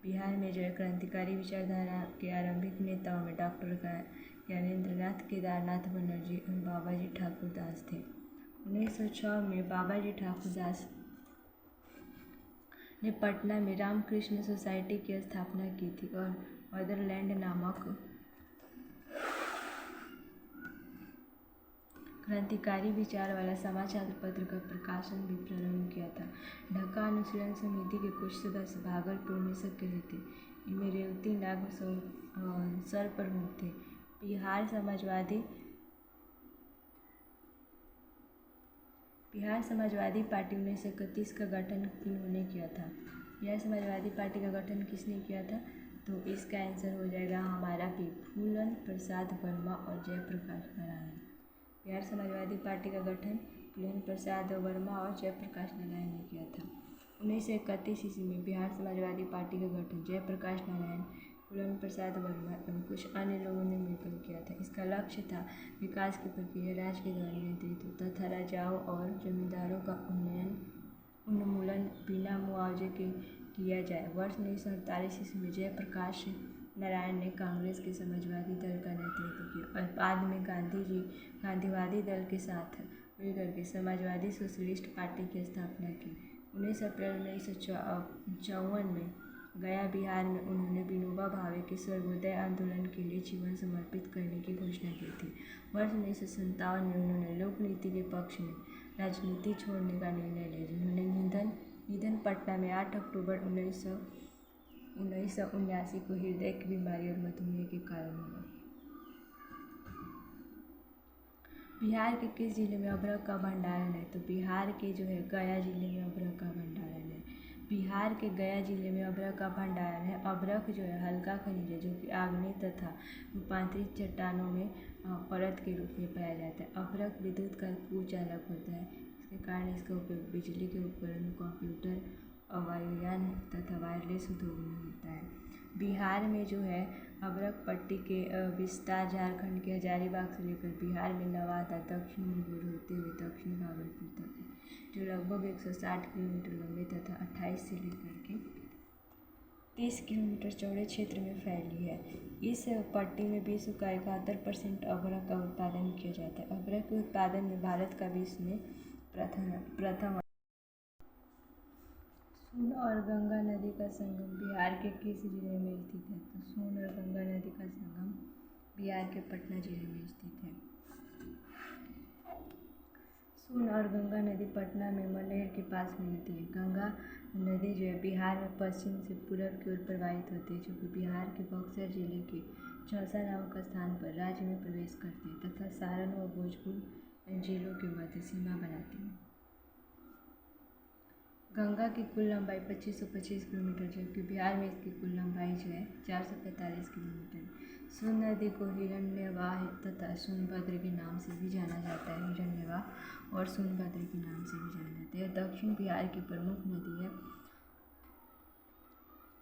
बिहार में जो है क्रांतिकारी विचारधारा के आरंभिक नेताओं में डॉक्टर ज्ञानेंद्रनाथ, केदारनाथ बनर्जी और बाबाजी ठाकुर दास थे। 1906 में बाबाजी ठाकुर दास ने पटना में रामकृष्ण सोसाइटी की स्थापना की थी और मदरलैंड नामक क्रांतिकारी विचार वाला समाचार पत्र का प्रकाशन भी प्रारंभ किया था। ढाका अनुशीलन समिति के कुछ सदस्य भागलपुर में सक्रिय थे। इनमें रेवती नाग सरप्रमुख थे। बिहार समाजवादी पार्टी 1931 का गठन इन्होंने किया था। बिहार समाजवादी पार्टी का गठन किसने किया था? तो इसका आंसर हो जाएगा हमारा भी, फूलन प्रसाद वर्मा और जयप्रकाश नारायण। बिहार समाजवादी पार्टी का गठन फूलन प्रसाद वर्मा और जयप्रकाश नारायण ने किया था। 1931 ईस्वी में बिहार समाजवादी पार्टी का गठन जयप्रकाश नारायण, फूलन प्रसाद वर्मा एवं कुछ अन्य लोगों ने मिलकर किया था। इसका लक्ष्य था विकास की प्रक्रिया राज्य के द्वारा नेतृत्व तथा राजाओं और जमींदारों का उन्मूलन बिना मुआवजे के किया जाए। वर्ष 1948 ईस्वी में जयप्रकाश नारायण ने कांग्रेस के समाजवादी दल का नेतृत्व किया और बाद में गांधीवादी दल के साथ मिलकर के समाजवादी सोशलिस्ट पार्टी की स्थापना की। 19 अप्रैल 1954 में गया बिहार में उन्होंने विनोबा भावे के सर्वोदय आंदोलन के लिए जीवन समर्पित करने की घोषणा की थी। वर्ष 1957 में उन्होंने लोकनीति के पक्ष में राजनीति छोड़ने का निर्णय लिया, जिन्होंने निधन पटना में 8 अक्टूबर 1979 को हृदय की बीमारी और मधुमेह के कारण हुआ। बिहार के किस जिले में अभ्रक का भंडारण है? तो बिहार के जो है गया जिले में अभ्रक का भंडारण है। बिहार के गया जिले में अभ्रक का भंडारण है। अभ्रक जो है हल्का खनिज है जो कि आग्नेय तथा रूपांतरित चट्टानों में परत के रूप में पाया जाता है। अभ्रक विद्युत का कुचालक होता है, इसके कारण इसका उपयोग बिजली के उपकरण, कंप्यूटर, वायुयान तथा वायरलेस उद्योग में होता है। बिहार में जो है अभ्रक पट्टी के विस्तार झारखंड के हजारीबाग से लेकर बिहार में नवादा, दक्षिण मुंगेर होते हुए दक्षिण भागलपुर तक है, जो लगभग 160 किलोमीटर लंबे तथा 28 से लेकर के 30 किलोमीटर चौड़े क्षेत्र में फैली है। इस पट्टी में विश्व का 71% अभ्रक का उत्पादन किया जाता है। अभ्रक के उत्पादन में भारत का विश्व में प्रथम। सोन और गंगा नदी का संगम बिहार के किस जिले में स्थित है? तो सोन और गंगा नदी का संगम बिहार के पटना जिले में स्थित है। सोन और गंगा नदी पटना में मनेर के पास मिलती है। गंगा नदी जो है बिहार में पश्चिम से पूरब की ओर प्रवाहित होती है, जो कि बिहार के बक्सर जिले के चौसा नामक स्थान पर राज्य में प्रवेश करती है तथा सारण व भोजपुर जिलों के मध्य सीमा बनाती है। गंगा की कुल लंबाई 2525 किलोमीटर, जबकि बिहार में इसकी कुल लंबाई जो है 445 किलोमीटर। सोन नदी को हिरण्यवाह तथा सोनभद्र के नाम से भी जाना जाता है। हिरण्यवाह और सोनभद्र के नाम से भी जाना जाता है। यह दक्षिण बिहार की प्रमुख नदी है।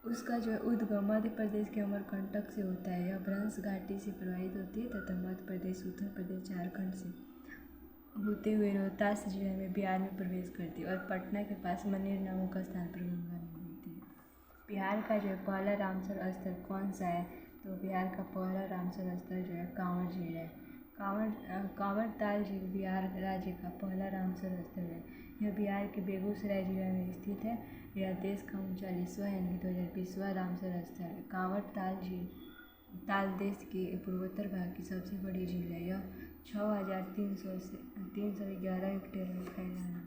उसका जो है उद्गम मध्य प्रदेश के अमरकंटक से होता है। यह भ्रंश घाटी से प्रवाहित होती है तथा मध्य प्रदेश, उत्तर प्रदेश, झारखंड से होते हुए रोहतास जिले में बिहार में प्रवेश करती है और पटना के पास मनेर नामक स्थान पर गंगा में मिलती है। बिहार का जो है पहला रामसर स्थल कौन सा है? तो बिहार का पहला रामसर स्थल जो है कांवर झील है। कांवर ताल झील बिहार राज्य का पहला रामसर स्थल है। यह बिहार के बेगूसराय जिला में स्थित है। यह देश का 39वां यानी 2020वां रामसर स्थल है। कांवर ताल झील देश के पूर्वोत्तर भाग की सबसे बड़ी झील है। यह 6300 से 311 हेक्टेयर में फैला है।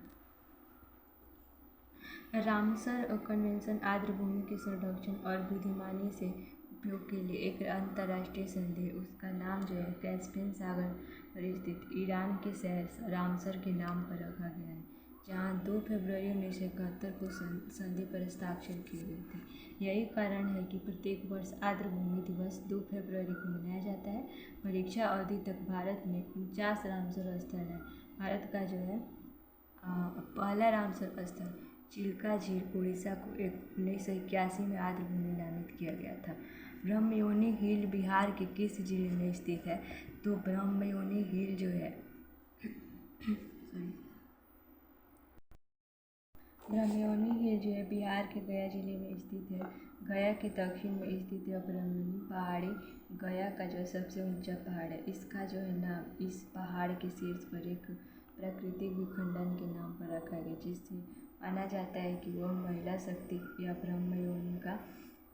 रामसर कन्वेंशन आर्द्र भूमि के संरक्षण और बुद्धिमानी से उपयोग के लिए एक अंतर्राष्ट्रीय संधि है। उसका नाम जो है कैस्पियन सागर पर स्थित ईरान के शहर रामसर के नाम पर रखा गया है, जहाँ 2 फरवरी 1971 को संधि पर हस्ताक्षर किए गए थे। यही कारण है कि प्रत्येक वर्ष आर्द्र भूमि दिवस 2 फरवरी को मनाया जाता है। परीक्षा अवधि तक भारत में 49 रामसर स्थल है। भारत का जो है पहला रामसर स्थल चिल्का झील उड़ीसा को 1981 में आर्द्र भूमि नामित किया गया था। ब्रह्मयोनी हिल बिहार के किस जिले में स्थित है? तो ब्रह्मयोनी हिल जो है ब्रह्मयोनी हिल जो है बिहार के गया जिले में स्थित है। गया के दक्षिण में स्थित है ब्रह्मयोनी पहाड़ी गया का जो सबसे ऊंचा पहाड़ है। इसका जो है नाम इस पहाड़ के शीर्ष पर एक प्राकृतिक विखंडन के नाम पर रखा गया, जिससे माना जाता है कि वह महिला शक्ति या ब्रह्मयोनि का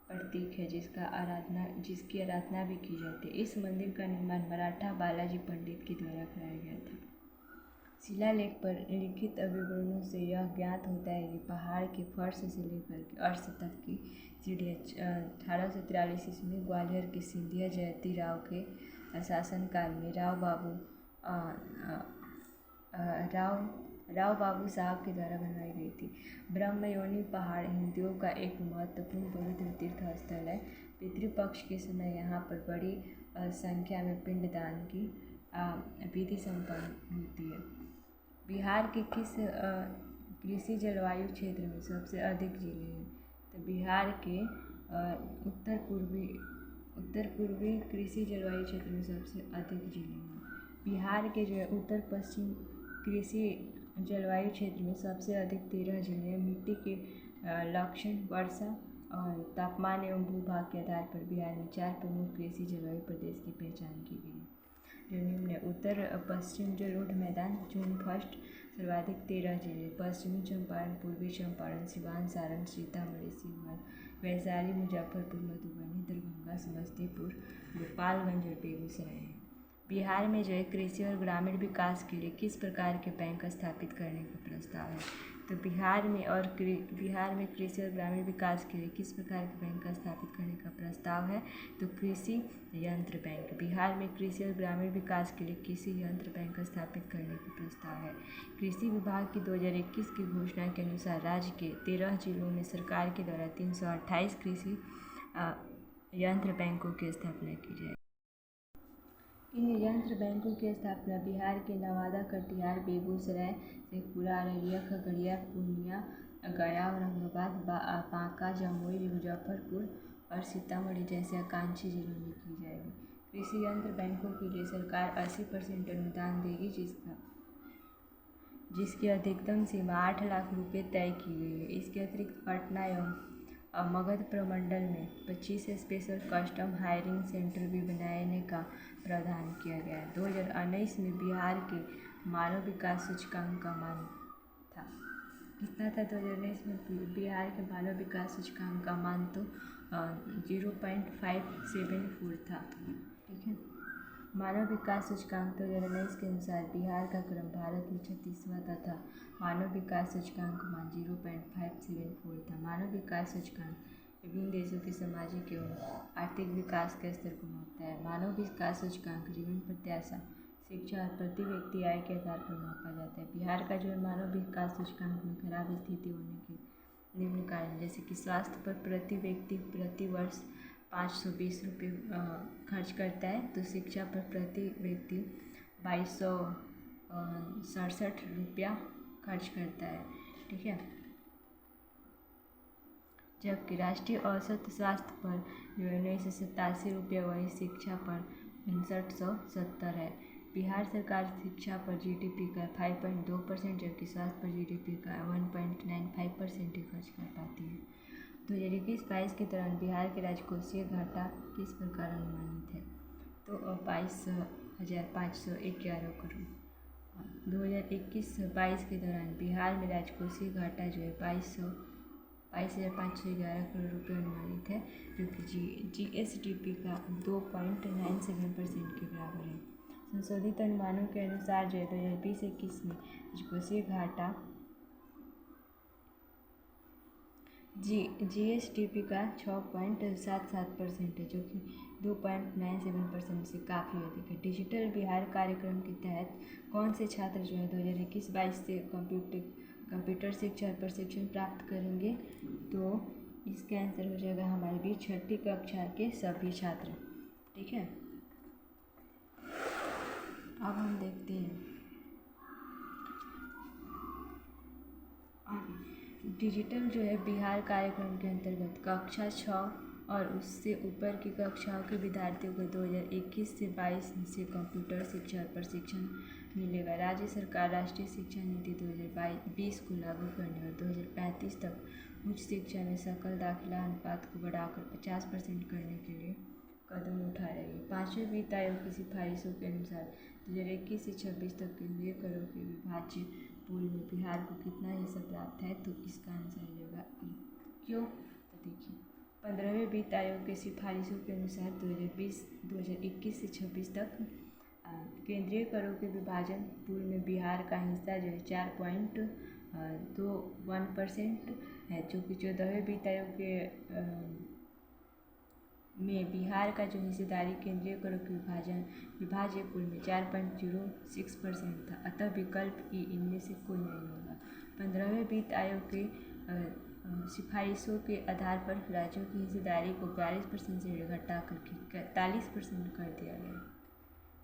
प्रतीक है, जिसकी आराधना भी की जाती है। इस मंदिर का निर्माण मराठा बालाजी पंडित के द्वारा कराया गया था। शिलालेख पर लिखित विवरणों से यह ज्ञात होता है कि पहाड़ के फर्श से लेकर के अर्श तक की सीढ़ियाँ 1843 ईस्वी में ग्वालियर के सिंधिया जयती राव के शासनकाल में राव बाबू साहब के द्वारा बनवाई गई थी। ब्रह्मयोनी पहाड़ हिंदुओं का एक महत्वपूर्ण पवित्र तीर्थ स्थल है। पितृपक्ष के समय यहाँ पर बड़ी संख्या में पिंडदान की विधि संपन्न होती है। बिहार के किस कृषि जलवायु क्षेत्र में सबसे अधिक जिले हैं? तो बिहार के उत्तर पूर्वी कृषि जलवायु क्षेत्र में सबसे अधिक जिले हैं। बिहार के जो है उत्तर पश्चिम कृषि जलवायु क्षेत्र में सबसे अधिक 13 जिले हैं। मिट्टी के लक्षण, वर्षा और तापमान एवं भूभाग के आधार पर बिहार में 4 प्रमुख कृषि जलवायु प्रदेश की पहचान की गई है, जो निम्न है। उत्तर पश्चिम जो रोड मैदान जून फर्स्ट सर्वाधिक 13 जिले, पश्चिमी चंपारण, पूर्वी चंपारण, सिवान, सारण, सीतामढ़ी, सीहोर, वैशाली, मुजफ्फरपुर, मधुबनी, दरभंगा, समस्तीपुर, गोपालगंज और बेगूसराय है। बिहार में जो है कृषि और ग्रामीण विकास के लिए किस प्रकार के बैंक स्थापित करने का प्रस्ताव है? तो बिहार में कृषि और ग्रामीण विकास के लिए किस प्रकार के बैंक स्थापित करने का प्रस्ताव प्रस्ताव है? तो कृषि यंत्र बैंक। बिहार में कृषि और ग्रामीण विकास के लिए कृषि यंत्र बैंक स्थापित करने का प्रस्ताव है। कृषि विभाग की 2021 की घोषणा के अनुसार राज्य के 13 जिलों में सरकार के द्वारा 328 कृषि यंत्र बैंकों की स्थापना की जाएगी। इन यंत्र बैंकों की स्थापना बिहार के नवादा, कटिहार, बेगूसराय, शेखपुरा, अररिया, खगड़िया, पूर्णिया, गया, औरंगाबाद, बांका, जमुई, मुजफ्फरपुर और सीतामढ़ी जैसे आकांक्षी जिलों में की जाएगी। कृषि यंत्र बैंकों के लिए सरकार 80% अनुदान देगी, जिसकी अधिकतम सीमा 8 लाख रुपए तय की गई है। इसके अतिरिक्त पटना एवं मगध प्रमंडल में 25 स्पेशल कस्टम हायरिंग सेंटर भी बनाने का प्रावधान किया गया है। 2019 में बिहार के मानव विकास सूचकांक का मान था, कितना था? 2019 में बिहार के मानव विकास सूचकांक का मान तो 0.574 था। ठीक है। मानव विकास सूचकांक 2019 के अनुसार बिहार का क्रम भारत में 36वां तथा मानव विकास सूचकांक मान 0.574 था। मानव विकास सूचकांक विभिन्न देशों के सामाजिक एवं आर्थिक विकास के स्तर को मापता है। मानव विकास सूचकांक जीवन प्रत्याशा, शिक्षा और प्रति व्यक्ति आय के आधार पर मापा जाता है। बिहार का जो है मानव विकास सूचकांक में खराब स्थिति होने के निम्न कारण, जैसे कि स्वास्थ्य पर प्रति व्यक्ति प्रति वर्ष 520 रुपये खर्च करता है, तो शिक्षा पर प्रति व्यक्ति 2267 रुपया खर्च करता है। ठीक है। जबकि राष्ट्रीय औसत स्वास्थ्य पर जो है 1987 रुपया, वही शिक्षा पर 5970 है। बिहार सरकार शिक्षा पर जीडीपी का 5.2%, जबकि स्वास्थ्य पर जीडीपी का 1.95% ही खर्च कर पाती है। 2021-22 के दौरान बिहार के राजकोषीय घाटा किस प्रकार अनुमानित है? तो 22,511 करोड़। 2021-22 के दौरान बिहार में राजकोषीय घाटा जो है 22,511 करोड़ रुपये अनुमानित है, जो कि जीएसडीपी का 2.97% के बराबर है। संशोधित अनुमानों के अनुसार जो है 2020-21 में राजकोषीय घाटा जीएसडीपी का 6.77% है, जो कि 2.97% से काफ़ी अधिक है। डिजिटल बिहार कार्यक्रम के तहत कौन से छात्र जो है 2021-22 से कंप्यूटर शिक्षा और प्रशिक्षण प्राप्त करेंगे? तो इसका आंसर हो जाएगा हमारे भी 6ठी कक्षा के सभी छात्र। ठीक है। अब हम देखते हैं डिजिटल जो है बिहार कार्यक्रम के अंतर्गत कक्षा 6 और उससे ऊपर की कक्षाओं के विद्यार्थियों को 2021 से 22 से कंप्यूटर शिक्षा और प्रशिक्षण मिलेगा। राज्य सरकार राष्ट्रीय शिक्षा नीति 2020 को लागू करने और 2035 तक उच्च शिक्षा में सकल दाखिला अनुपात को बढ़ाकर 50% करने के लिए कदम उठा रही है। 5वें वित्त आयोग की सिफारिशों के अनुसार 2021 से 26 तक केंद्रीय करों के विभाज्य पूल में बिहार को कितना हिस्सा प्राप्त है? तो इसका आंसर हो जाएगा क्यों? तो देखिए, 15वें वित्त आयोग के सिफारिशों के अनुसार 2021 से 26 तक केंद्रीय करों के विभाजन पूल में बिहार का हिस्सा जो है 4.21% है, जो कि 14वें वित्त आयोग के में बिहार का जो हिस्सेदारी केंद्रीय करों के विभाज्य पूल में 4.06% था। अतः विकल्प ई इनमें से कोई नहीं होगा। 15वें वित्त आयोग के सिफारिशों के आधार पर राज्यों की हिस्सेदारी को 42% से घटाकर 43% कर दिया गया।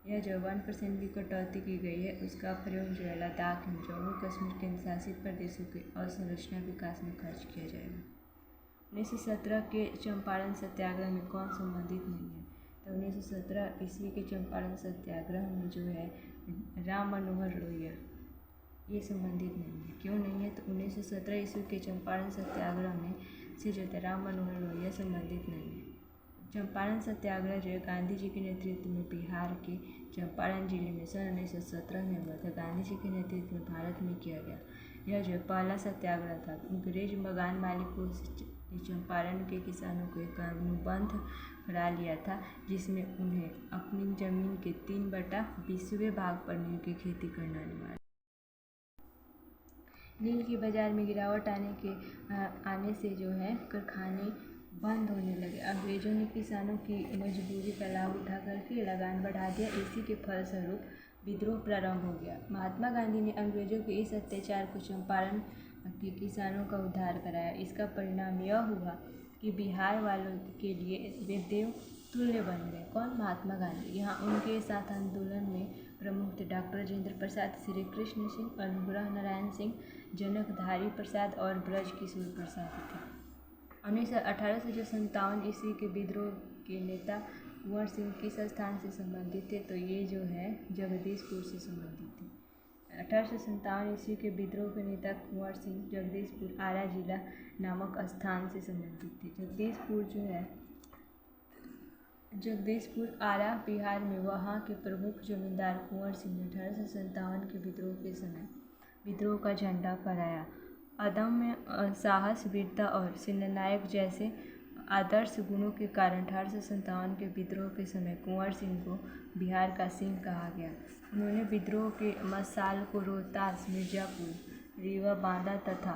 यह जो 1% की कटौती की गई है, उसका प्रयोग जो है लद्दाख एवं जम्मू कश्मीर केंद्र शासित प्रदेशों के अवसंरचना विकास में खर्च किया जाएगा। 1917 के चंपारण सत्याग्रह में कौन संबंधित नहीं है? तो 1917 ईस्वी के चंपारण सत्याग्रह में जो है राम मनोहर लोहिया ये संबंधित नहीं है। क्यों नहीं है? तो 1917 ईस्वी के चंपारण सत्याग्रह में से जो है राम मनोहर लोहिया संबंधित नहीं है। चंपारण सत्याग्रह जो है गांधी जी के नेतृत्व में बिहार के चंपारण जिले में सन 1917 में हुआ था। गांधी जी के नेतृत्व में भारत में किया गया। यह जो है पहला सत्याग्रह था। अंग्रेज बगान मालिकों से चंपारण के किसानों को एक अनुबंध करा लिया था, जिसमें उन्हें अपनी जमीन के 3/20वें भाग पर नील की खेती करना अनिवार्य। नील की बाजार में गिरावट आने से जो है कारखाने बंद होने लगे। अंग्रेजों ने किसानों की मजबूरी का लाभ उठा करके लगान बढ़ा दिया। इसी के फलस्वरूप विद्रोह प्रारंभ हो गया। महात्मा गांधी ने अंग्रेजों के इस अत्याचार को चंपारण के किसानों का उद्धार कराया। इसका परिणाम यह हुआ कि बिहार वालों के लिए वे देव तुल्य बन गए। कौन? महात्मा गांधी। यहाँ उनके साथ आंदोलन में प्रमुख थे डॉक्टर राजेंद्र प्रसाद, श्री कृष्ण सिंह, अनुग्रह नारायण सिंह, जनकधारी प्रसाद और ब्रज किशोर प्रसाद थे। 1857 ईस्वी के विद्रोह के नेता कुंवर सिंह किस स्थान से संबंधित थे? तो ये जो है जगदीशपुर से संबंधित थे। 1857 ईस्वी के विद्रोह के नेता कुंवर सिंह जगदीशपुर आरा जिला नामक स्थान से संबंधित थे। जगदीशपुर आरा बिहार में वहाँ के प्रमुख जमींदार कुंवर सिंह ने 1857 के विद्रोह के समय विद्रोह का झंडा फहराया। अदम्य साहस, वीरता और सेनानायक जैसे आदर्श गुणों के कारण 1857 के विद्रोह के समय कुंवर सिंह को बिहार का सिंह कहा गया। उन्होंने विद्रोह के मशाल को रोहतास, मिर्जापुर, रीवा, बांदा तथा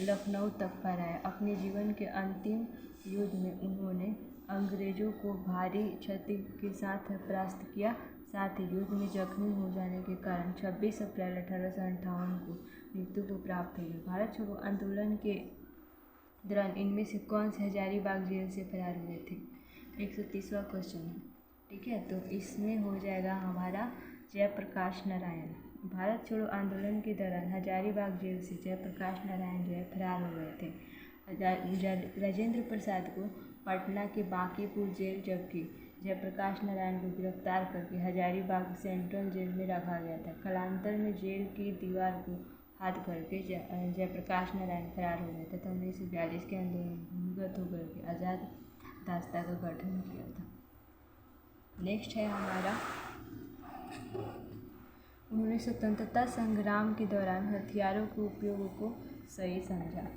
लखनऊ तक फहराया। अपने जीवन के अंतिम युद्ध में उन्होंने अंग्रेजों को भारी क्षति के साथ परास्त किया। साथ ही युद्ध में जख्मी हो जाने के कारण 26 अप्रैल 1858 को मृत्यु को प्राप्त हुई। भारत छोड़ो आंदोलन के दौरान इनमें से कौन से हजारीबाग जेल से फरार हुए थे? 130वां क्वेश्चन है। ठीक है, तो इसमें हो जाएगा हमारा जयप्रकाश नारायण। भारत छोड़ो आंदोलन के दौरान हजारीबाग जेल से जयप्रकाश नारायण जो है फरार हो गए थे। राजेंद्र प्रसाद को पटना के बांकीपुर जेल, जबकि जयप्रकाश नारायण को गिरफ्तार करके हजारीबाग सेंट्रल जेल में रखा गया था। कालांतर में जेल की दीवार को हाथ करके जयप्रकाश नारायण फरार हो गए तथा 1942 के आंदोलन में भूमिगत होकर के आज़ाद दास्ता का गठन किया था। नेक्स्ट है हमारा, उन्होंने स्वतंत्रता संग्राम के दौरान हथियारों के उपयोग को सही समझा।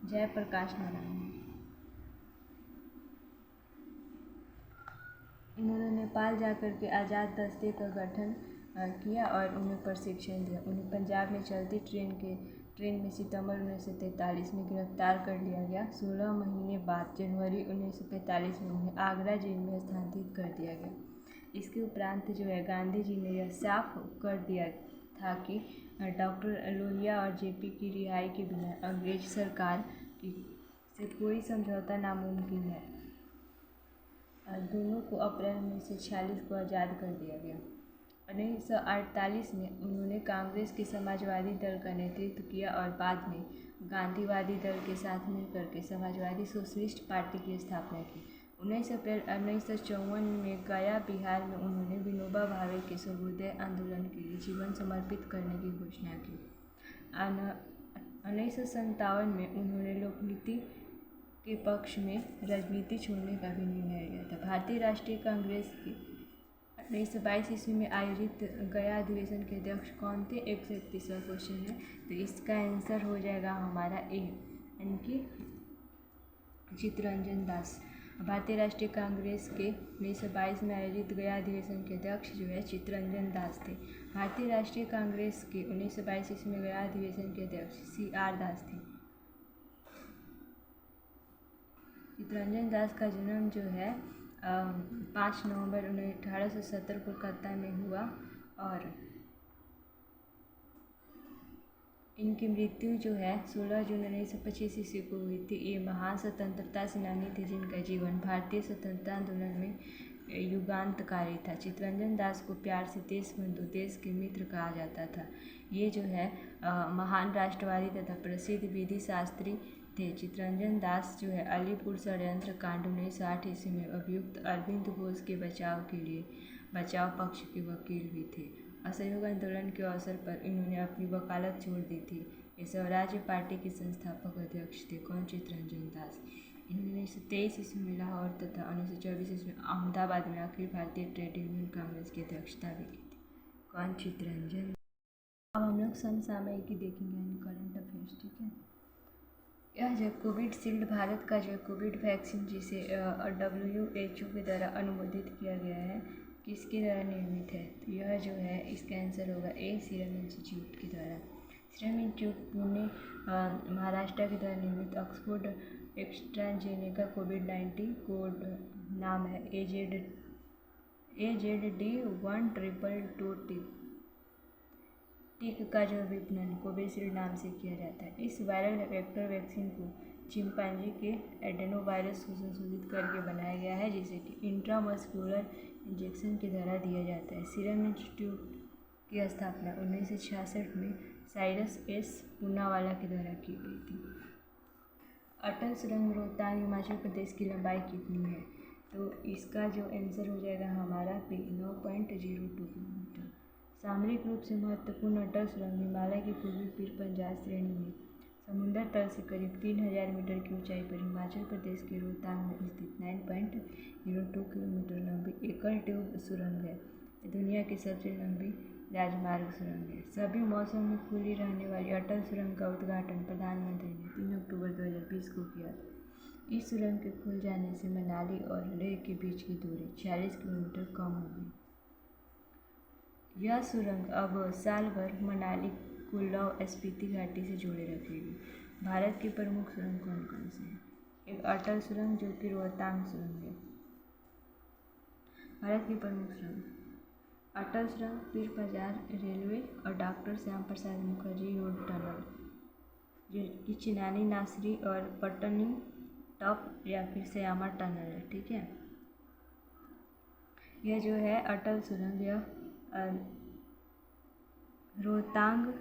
जयप्रकाश नारायण इन्होंने नेपाल जाकर के आज़ाद दस्ते का गठन किया और उन्हें प्रशिक्षण दिया। उन्हें पंजाब में चलती ट्रेन में सितंबर 1943 में गिरफ्तार कर लिया गया। 16 महीने बाद जनवरी 1945 में उन्हें आगरा जेल में स्थानांतरित कर दिया गया। इसके उपरांत जो है गांधी जी ने यह साफ कर दिया था कि डॉक्टर लोहिया और जेपी की रिहाई के बिना अंग्रेज सरकार से कोई समझौता नामुमकिन है। दोनों को अप्रैल 1946 को आज़ाद कर दिया गया। 1948 में उन्होंने कांग्रेस के समाजवादी दल का नेतृत्व किया और बाद में गांधीवादी दल के साथ मिलकर के समाजवादी सोशलिस्ट पार्टी की स्थापना की। 19 अप्रैल 1954 में गया, बिहार में उन्होंने विनोबा भावे के सर्वोदय आंदोलन के लिए जीवन समर्पित करने की घोषणा की। 1957 में उन्होंने लोकनीति के पक्ष में राजनीति छोड़ने का भी निर्णय लिया था। भारतीय राष्ट्रीय कांग्रेस की 1922 ईस्वी में आयोजित गया अधिवेशन के अध्यक्ष कौन थे? 131वां क्वेश्चन है, तो इसका आंसर हो जाएगा हमारा ए, यानी कि चित्तरंजन दास। भारतीय राष्ट्रीय कांग्रेस के 1922 में आयोजित गया अधिवेशन के अध्यक्ष जो है चित्तरंजन दास थे। भारतीय राष्ट्रीय कांग्रेस के 1922 ईस्वी में गया अधिवेशन के अध्यक्ष CR दास थे। चित्तरंजन दास का जन्म जो है 5 नवंबर 1870 कोलकाता में हुआ और इनकी मृत्यु जो है 16 जून 1925 ईस्वी को हुई थी। ये महान स्वतंत्रता सेनानी थे जिनका जीवन भारतीय स्वतंत्रता आंदोलन में युगांतकारी था। चित्तरंजन दास को प्यार से देशबंधु, देश के मित्र कहा जाता था। ये जो है महान राष्ट्रवादी तथा प्रसिद्ध विधि शास्त्री थे। चित्तरंजन दास जो है अलीपुर षड्यंत्र कांड 1960 ईस्वी में अभियुक्त अरविंद घोष के बचाव पक्ष के वकील भी थे। असहयोग आंदोलन के अवसर पर इन्होंने अपनी वकालत छोड़ दी थी। ये स्वराज्य पार्टी के संस्थापक अध्यक्ष थे। कौन? चित्तरंजन दास। इन्होंने 1923 ईस्वी में लाहौर तथा 1924 ईस्वी में अहमदाबाद में अखिल भारतीय ट्रेड यूनियन कांग्रेस की अध्यक्षता भी की थी। कौन? चित्तरंजन। अब हम लोग समसामयिकी देखेंगे, यानी करंट अफेयर्स। ठीक है, यह जो कोविडशील्ड भारत का जो कोविड वैक्सीन जिसे WHO के द्वारा अनुमोदित किया गया है, किसके द्वारा निर्मित है? तो यह जो है इसका आंसर होगा ए, सीरम इंस्टीट्यूट के द्वारा। सीरम इंस्टीट्यूट पुणे महाराष्ट्र के द्वारा निर्मित ऑक्सफोर्ड एस्ट्राजेनेका कोविड-19 कोड नाम है AZD1222 टीक का जो विपणन कोविशील्ड नाम से किया जाता है। इस वायरल वेक्टर वैक्सीन को चिंपांजी के एडेनोवायरस को संशोधित करके बनाया गया है, जिसे कि इंट्रामस्कुलर इंजेक्शन के द्वारा दिया जाता है। सीरम इंस्टीट्यूट की स्थापना 1966 में साइरस एस पूनावाला के द्वारा की गई थी। अटल सुरंग रोहतांग हिमाचल प्रदेश की लंबाई कितनी है? तो इसका जो आंसर हो जाएगा हमारा पे 9.02 किलोमीटर। सामरिक रूप से महत्वपूर्ण अटल सुरंग हिमालय की पूर्वी पीर पंजाब श्रेणी में समुद्र तल से करीब 3000 मीटर की ऊंचाई पर हिमाचल प्रदेश के रोहतांग में स्थित 9.02 किलोमीटर लंबी एकल ट्यूब सुरंग है। दुनिया की सबसे लंबी राजमार्ग सुरंग है। सभी मौसम में खुली रहने वाली अटल सुरंग का उद्घाटन प्रधानमंत्री ने 3 अक्टूबर 2020 को किया था। इस सुरंग के खुल जाने से मनाली और लेह के बीच की दूरी 46 किलोमीटर कम हो गई। यह सुरंग अब साल भर मनाली, कुल्लू, स्पीति घाटी से जोड़े रखेगी। भारत की प्रमुख सुरंग कौन कौन से हैं? एक अटल सुरंग जो कि रोहतांग सुरंग है। भारत की प्रमुख सुरंग अटल सुरंग, पीर पंजाब रेलवे और doctor Shyam Prasad Mukherjee road tunnel, जो कि चिनानी नासरी और पट्टनी टॉप या फिर श्यामा टनल है। ठीक है, यह जो है अटल सुरंग यह रोहतांग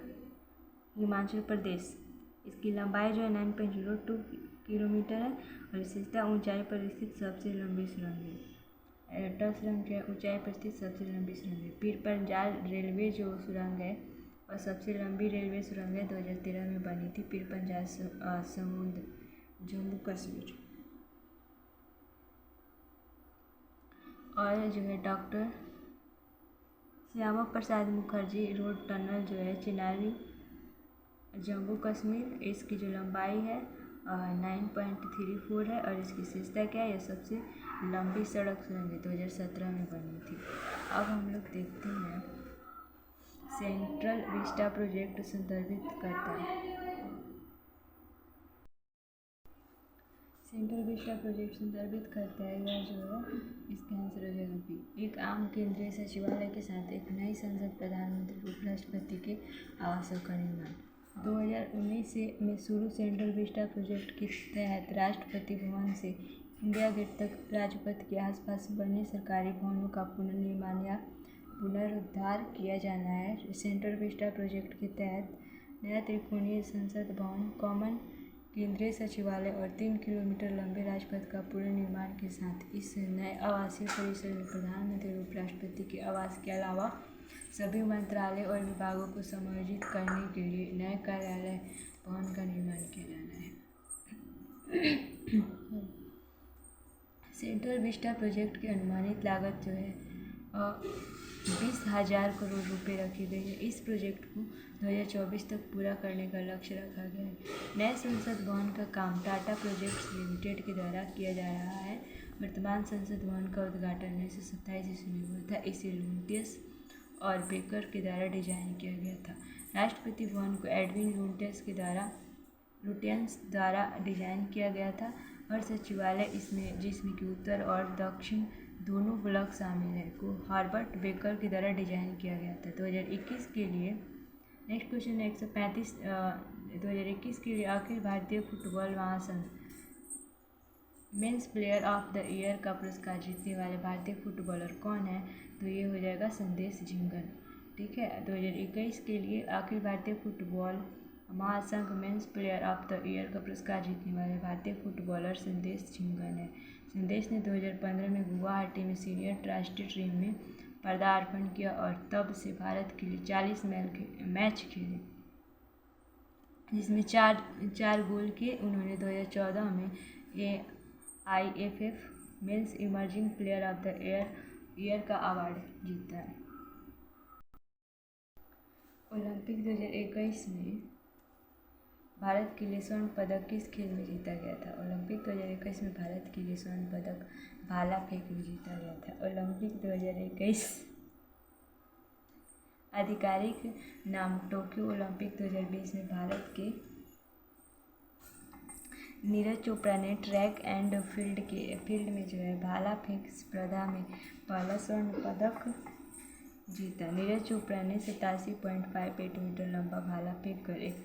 हिमाचल प्रदेश, इसकी लंबाई जो है 9.02 किलोमीटर है और विशेषता ऊंचाई पर स्थित सबसे लंबी सुरंग है। अटल सुरंग के ऊंचाई पर स्थित सबसे लंबी सुरंग है। पीर पंजाल रेलवे जो सुरंग है और सबसे लंबी रेलवे सुरंग है, 2013 में बनी थी। पीर पंजाल समुद्र जम्मू कश्मीर। और जो है doctor Shyama Prasad Mukherjee road tunnel जो है चिनानी जम्मू कश्मीर, इसकी जो लंबाई है 9.34 है और इसकी विशेषता क्या है? यह सबसे लंबी सड़क सुरंग है, 2017 में बनी थी। अब हम लोग देखते हैं सेंट्रल विस्टा प्रोजेक्ट संदर्भित करता है। सेंट्रल विस्टा प्रोजेक्ट संदर्भित करता है यह जो है, इसका आंसर हो जाएगा बी। एक आम केंद्रीय सचिवालय के साथ एक नई संसद, प्रधानमंत्री, उपराष्ट्रपति के आवासों का निर्माण 2019 में शुरू। सेंट्रल विस्टा प्रोजेक्ट के तहत राष्ट्रपति भवन से इंडिया गेट तक राजपथ के आसपास बने सरकारी भवनों का पुनर्निर्माण या पुनरुद्धार किया जाना है। सेंट्रल विस्टा प्रोजेक्ट के तहत नया त्रिकोणीय संसद भवन, कॉमन केंद्रीय सचिवालय और 3 किलोमीटर लंबे राजपथ का पुनर्निर्माण के साथ इस नए आवासीय परिसर में प्रधानमंत्री और उपराष्ट्रपति के आवास के अलावा सभी मंत्रालय और विभागों को समायोजित करने के लिए नए कार्यालय भवन का निर्माण किया जाना है। सेंट्रल विस्टा प्रोजेक्ट की अनुमानित लागत जो है 20,000 करोड़ रुपए रखी गई है। इस प्रोजेक्ट को 2024 तक पूरा करने का लक्ष्य रखा गया है। नए संसद भवन का काम टाटा प्रोजेक्ट्स लिमिटेड के द्वारा किया जा रहा है। वर्तमान संसद भवन का उद्घाटन 1927 ईस्वी में हुआ था। इसे लुटियंस और बेकर के द्वारा डिजाइन किया गया था। राष्ट्रपति भवन को एडविन लुटियंस द्वारा डिजाइन किया गया था और सचिवालय इसमें, जिसमें कि उत्तर और दक्षिण दोनों ब्लॉक शामिल है, को हॉवर्ड बेकर के द्वारा डिजाइन किया गया था। 2021 के लिए नेक्स्ट क्वेश्चन है 135। 2021 के लिए अखिल भारतीय फुटबॉल महासंघ men's player of the year का पुरस्कार जीतने वाले भारतीय फुटबॉलर कौन है? तो ये हो जाएगा संदेश झिंगन। ठीक है, 2021 के लिए अखिल भारतीय फुटबॉल महासंघ men's player of the year का पुरस्कार जीतने वाले भारतीय फुटबॉलर संदेश झिंगन है। संदेश ने 2015 में गुवाहाटी में सीनियर राष्ट्रीय टीम में पदार्पण किया और तब से भारत के लिए 40 मैच खेले, जिसमें चार गोल किए। उन्होंने 2014 में AIFF men's emerging player of the year का अवार्ड जीता है। ओलंपिक 2021 में भारत के लिए स्वर्ण पदक किस खेल में जीता गया था? ओलंपिक 2021 में भारत के लिए स्वर्ण पदक भाला फेंक में जीता गया था। ओलंपिक 2021 आधिकारिक नाम टोक्यो ओलंपिक 2020 में भारत के नीरज चोपड़ा ने ट्रैक एंड फील्ड में जो है भाला फेंक स्पर्धा में पहला स्वर्ण पदक जीता। नीरज चोपड़ा ने 87.58 मीटर लंबा भाला फेंक कर एक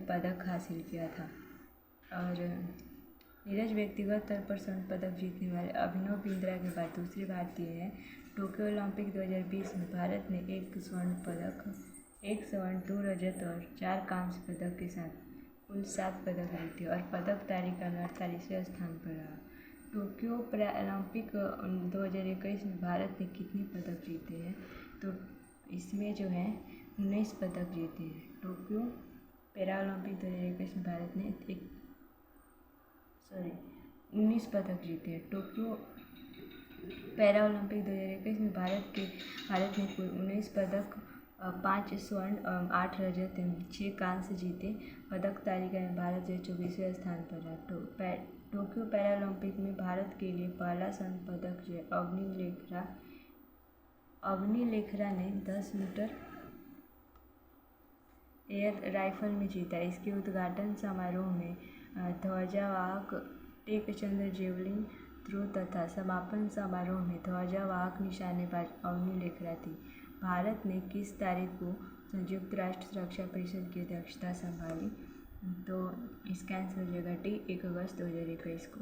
पदक हासिल किया था। और नीरज व्यक्तिगत स्तर पर स्वर्ण पदक जीतने वाले अभिनव बिंद्रा के बाद दूसरे भारतीय हैं। टोक्यो ओलंपिक 2020 में भारत ने एक स्वर्ण, 2 रजत और 4 कांस्य पदक के साथ कुल 7 पदक जीते और पदक तालिका में 48वें स्थान पर रहा। टोक्यो ओलंपिक 2021 में भारत ने कितने पदक जीते हैं? तो इसमें जो है 19 पदक जीते हैं। टोक्यो पैरालंपिक 2021 में भारत ने 19 पदक जीते हैं। टोक्यो पैरा ओलंपिक 2021 में भारत ने कुल 19 पदक, 5 स्वर्ण, 8 रजत एवं 6 कांस्य जीते। पदक तालिका में भारत जो 24वें स्थान पर रहा। टोक्यो पैरालंपिक में भारत के लिए पहला स्वर्ण पदक जो है अवनी लेखरा ने 10 मीटर एयर राइफल में जीता। इसके उद्घाटन समारोह में ध्वजावाहक टेकचंद जेवलिन थ्रो तथा समापन समारोह में ध्वजावाहक निशानेबाज अवनी लेखरा थी। भारत ने किस तारीख को संयुक्त राष्ट्र सुरक्षा परिषद की अध्यक्षता संभाली? तो इसका आंसर हो जाएगा डी, 1 अगस्त 2021 को।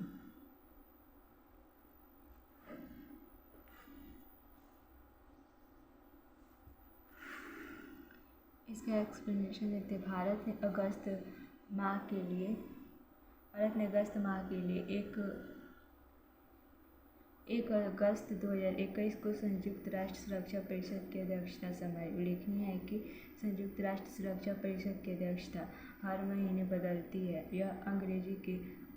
इसका एक्सप्लेनेशन देते हैं। भारत ने अगस्त माह के लिए 1 अगस्त 2021 को संयुक्त राष्ट्र सुरक्षा परिषद की अध्यक्षता संभाली। उल्लेखनीय है कि संयुक्त राष्ट्र सुरक्षा परिषद की अध्यक्षता हर महीने बदलती है। यह अंग्रेजी के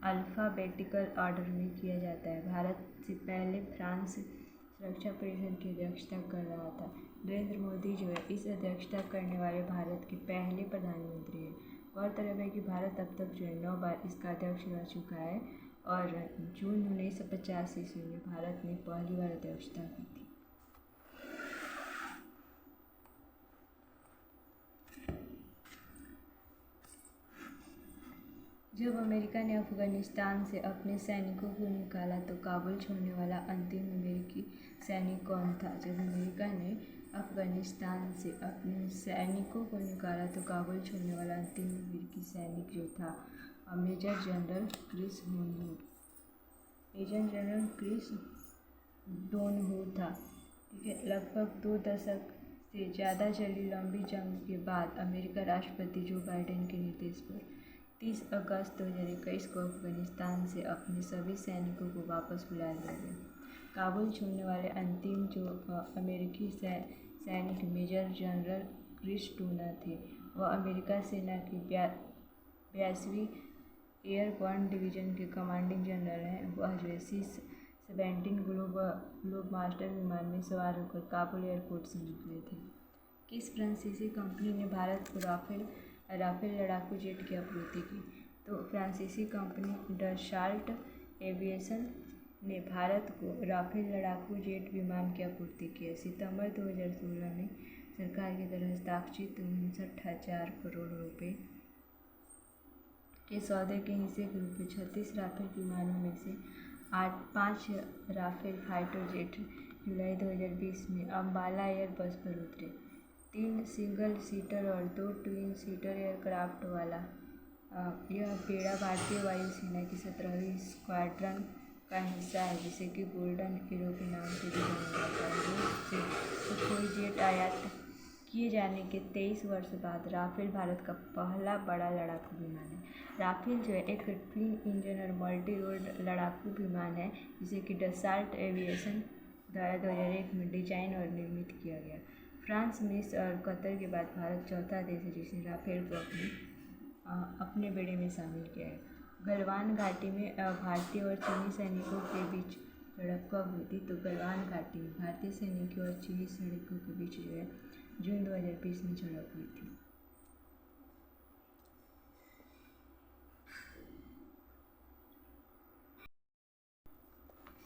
अल्फ़ाबेटिकल ऑर्डर में किया जाता है। भारत से पहले फ्रांस सुरक्षा परिषद की अध्यक्षता कर रहा था। नरेंद्र मोदी जो है इस अध्यक्षता करने वाले भारत के पहले प्रधानमंत्री हैं। गौरतलब है कि भारत अब तक जो है 9 बार इसका अध्यक्ष रह चुका है और जून 1950 ईस्वी में भारत ने पहली बार अध्यक्षता की थी। जब अमेरिका ने अफगानिस्तान से अपने सैनिकों को निकाला तो काबुल छोड़ने वाला अंतिम अमेरिकी सैनिक कौन था? जब अमेरिका ने अफगानिस्तान से अपने सैनिकों को निकाला तो काबुल छोड़ने वाला अंतिम अमेरिकी सैनिक जो था मेजर जनरल क्रिस डोनहू था। ठीक है, लगभग 2 दशक से ज़्यादा चली लंबी जंग के बाद अमेरिका राष्ट्रपति जो बाइडेन के निर्देश पर 30 अगस्त 2021 को अफगानिस्तान से अपने सभी सैनिकों को वापस बुला लिया गया। काबुल छोड़ने वाले अंतिम जो अमेरिकी सैनिक मेजर जनरल क्रिस डोना थे। वह अमेरिका सेना की 82वीं एयरबोर्न डिवीज़न के कमांडिंग जनरल हैं। वह जो है C-17 ग्लोबमास्टर विमान में सवार होकर काबुल एयरपोर्ट से निकले थे। किस फ्रांसीसी कंपनी ने भारत को राफेल लड़ाकू जेट की आपूर्ति की? तो फ्रांसीसी कंपनी डसाल्ट एविएशन ने भारत को राफेल लड़ाकू जेट विमान की आपूर्ति की है। सितंबर 2016 में सरकार की तरफ हस्ताक्षरित 59,000 करोड़ रुपए के सौदे के हिस्से के रूप में 36 राफेल विमानों में से 5 राफेल फाइटर जेट जुलाई 2020 में अम्बाला एयरबस पर उतरे। 3 सिंगल सीटर और 2 ट्विन सीटर एयरक्राफ्ट वाला यह बेड़ा भारतीय वायुसेना की 17वीं स्क्वाड्रन का हिस्सा है, जिसे कि गोल्डन एरो के नाम से भी जाना जाता है। रूस से सुखोई जेट आयात किए जाने के 23 वर्ष बाद राफेल भारत का पहला बड़ा लड़ाकू विमान है। राफेल जो है एक ट्विन इंजन और मल्टी रोल लड़ाकू विमान है, जिसे कि डसाल्ट एविएशन द्वारा 2001 में डिजाइन और निर्मित किया गया। फ्रांस, मिस्र और कतर के बाद भारत चौथा देश है जिसने राफेल को अपने बेड़े में शामिल किया है। गलवान घाटी में भारतीय और चीनी सैनिकों के बीच झड़प कब हुई थी? तो गलवान घाटी में भारतीय सैनिकों और चीनी सैनिकों के बीच जो है जून 2020 में झड़प हुई थी।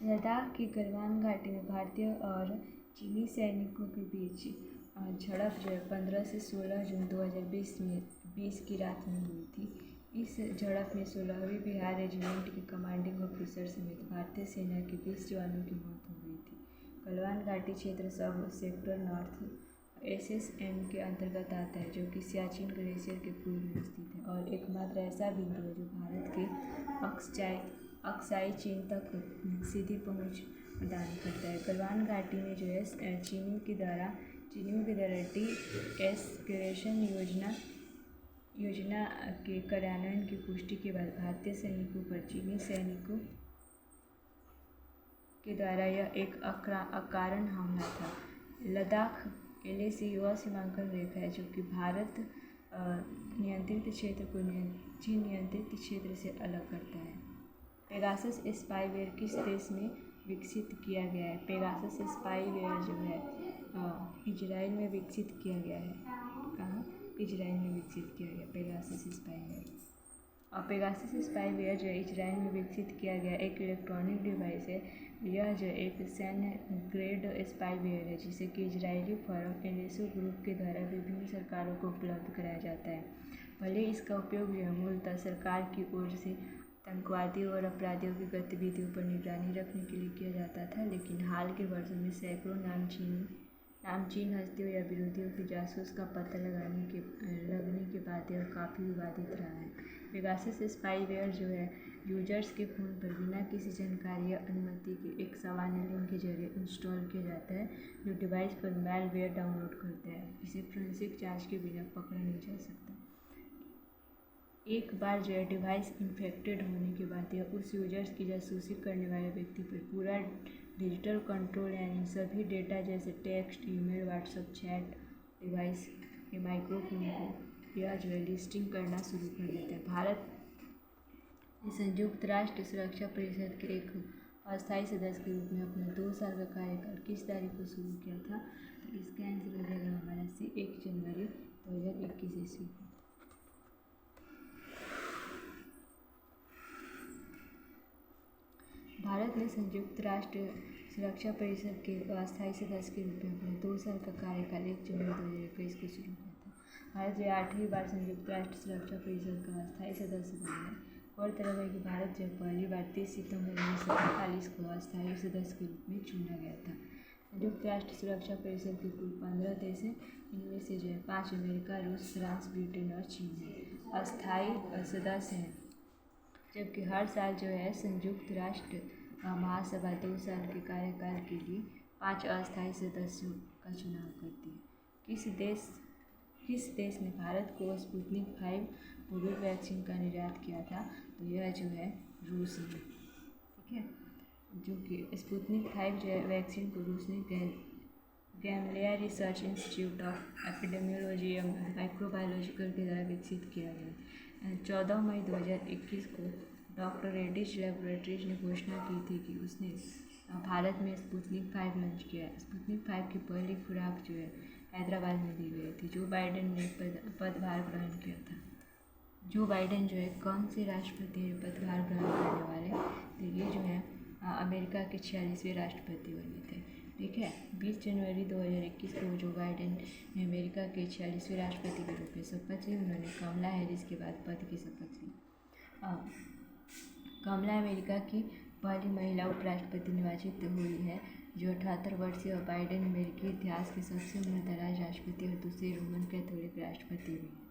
लद्दाख की गलवान घाटी में भारतीय और चीनी सैनिकों के बीच झड़प जो है 15 से 16 जून 2020 की रात में हुई थी। इस झड़प में 16वीं बिहार रेजिमेंट के कमांडिंग ऑफिसर समेत भारतीय सेना के 20 जवानों की मौत हो गई थी। गलवान घाटी क्षेत्र सब सेक्टर नॉर्थ SSN के अंतर्गत आता है, जो कि सियाचिन ग्लेशियर के पूर्व में स्थित है और एकमात्र ऐसा बिंदु है जो भारत के अक्साई चीन तक सीधी पहुंच प्रदान करता है। गलवान घाटी में जो है चीनियों के द्वारा डी-एस्केलेशन योजना के कार्यान्वयन की पुष्टि के बाद भारतीय सैनिकों पर चीनी सैनिकों के द्वारा यह एक अकारण हमला था। लद्दाख LAC युवा सीमांकन रेखा है, जो कि भारत नियंत्रित क्षेत्र को चीन नियंत्रित क्षेत्र से अलग करता है। पेगासस स्पाईवेयर किस देश में विकसित किया गया है? पेगासस स्पाईवेयर जो है इजराइल में विकसित किया गया है। कहाँ? इजराइल में विकसित किया गया पेगासस स्पाईवेयर। और पेगासस स्पाईवेयर जो है इजराइल में विकसित किया गया एक इलेक्ट्रॉनिक डिवाइस है। यह जो एक सैन्य ग्रेड स्पाईवेयर है, जिसे कि इजरायली फर्म एलेसो ग्रुप के द्वारा विभिन्न सरकारों को उपलब्ध कराया जाता है। भले इसका उपयोग जो है मूलतः सरकार की ओर से आतंकवादियों और अपराधियों की गतिविधियों पर निगरानी रखने के लिए किया जाता था, लेकिन हाल के वर्षों में सैकड़ों नामचीन हस्तियों या विरोधियों की जासूस का पता लगने के बाद यह काफ़ी विवादित रहा है। पेगासस स्पाईवेयर जो है यूजर्स के फ़ोन पर बिना किसी जानकारी या अनुमति के एक सामान्य लिंक के जरिए इंस्टॉल किया जाता है, जो डिवाइस पर मैलवेयर डाउनलोड करता है। इसे फोरेंसिक जांच के बिना पकड़ा नहीं जा सकता। एक बार जो है डिवाइस इन्फेक्टेड होने के बाद यह उस यूजर्स की जासूसी करने वाले व्यक्ति पर पूरा डिजिटल कंट्रोल यानी सभी डेटा जैसे text, email, WhatsApp chat, device के माइक्रोफोन को यह जो है लिस्टिंग करना शुरू कर देता है। भारत ने संयुक्त राष्ट्र सुरक्षा परिषद के एक अस्थायी सदस्य के रूप में अपना 2 साल का कार्यकाल किस तारीख को शुरू किया था? तो इसका आंसर हो जाएगा हमारा 1 जनवरी 2021 ईस्वी को। भारत ने संयुक्त राष्ट्र सुरक्षा परिषद के अस्थायी सदस्य के रूप में अपने 2 साल का कार्यकाल 1 जनवरी 2021 को शुरू किया था। भारत जो 8वीं बार संयुक्त राष्ट्र सुरक्षा परिषद का अस्थायी सदस्य बना है। गौरतलब है कि भारत जब पहली बार 30 सितंबर 1948 को अस्थायी सदस्य के रूप में चुना गया था। संयुक्त राष्ट्र सुरक्षा परिषद के कुल 15 देश हैं। इनमें से जो है 5 अमेरिका, रूस, फ्रांस, ब्रिटेन और चीन है अस्थायी सदस्य हैं, जबकि हर साल जो है संयुक्त राष्ट्र महासभा 2 साल के कार्यकाल के लिए 5 अस्थायी सदस्यों का चुनाव करती है। किस देश ने भारत को स्पुतनिक 5 कोविड वैक्सीन का निर्यात किया था? तो यह जो है रूस ने, ठीक है, जो कि स्पुतनिक 5 जो है वैक्सीन को रूस ने गैमलिया रिसर्च इंस्टीट्यूट ऑफ एपिडेमियोलॉजी एवं माइक्रोबायोलॉजिकल के द्वारा विकसित किया गया। 14 मई 2021 को डॉक्टर रेड्डीज लेबोरेटरीज ने घोषणा की थी कि उसने भारत में स्पुतनिक 5 लॉन्च किया। स्पुतनिक 5 की पहली खुराक जो है हैदराबाद में दी गई थी। जो बाइडेन ने पदभार ग्रहण किया था। जो बाइडेन जो है कौन से राष्ट्रपति पदभार ग्रहण करने वाले? तो ये जो है अमेरिका के 46वें राष्ट्रपति बने थे, ठीक है। 20 जनवरी 2021 को जो बाइडेन ने अमेरिका के 46वें राष्ट्रपति के रूप में शपथ ली। उन्होंने कमला हैरिस के बाद पद की शपथ ली। कमला अमेरिका की पहली महिला उपराष्ट्रपति निर्वाचित हुई है। जो 78 वर्षीय और बाइडेन अमेरिकी इतिहास के सबसे उम्रदराज राष्ट्रपति और दूसरे रोमन कैथोलिक राष्ट्रपति भी हैं।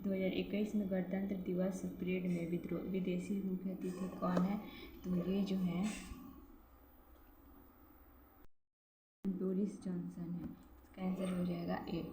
2021 में गणतंत्र दिवस परेड में विदेशी मुख्य अतिथि कौन है? तो ये जो है बोरिस जॉनसन है। इसका आंसर हो जाएगा A।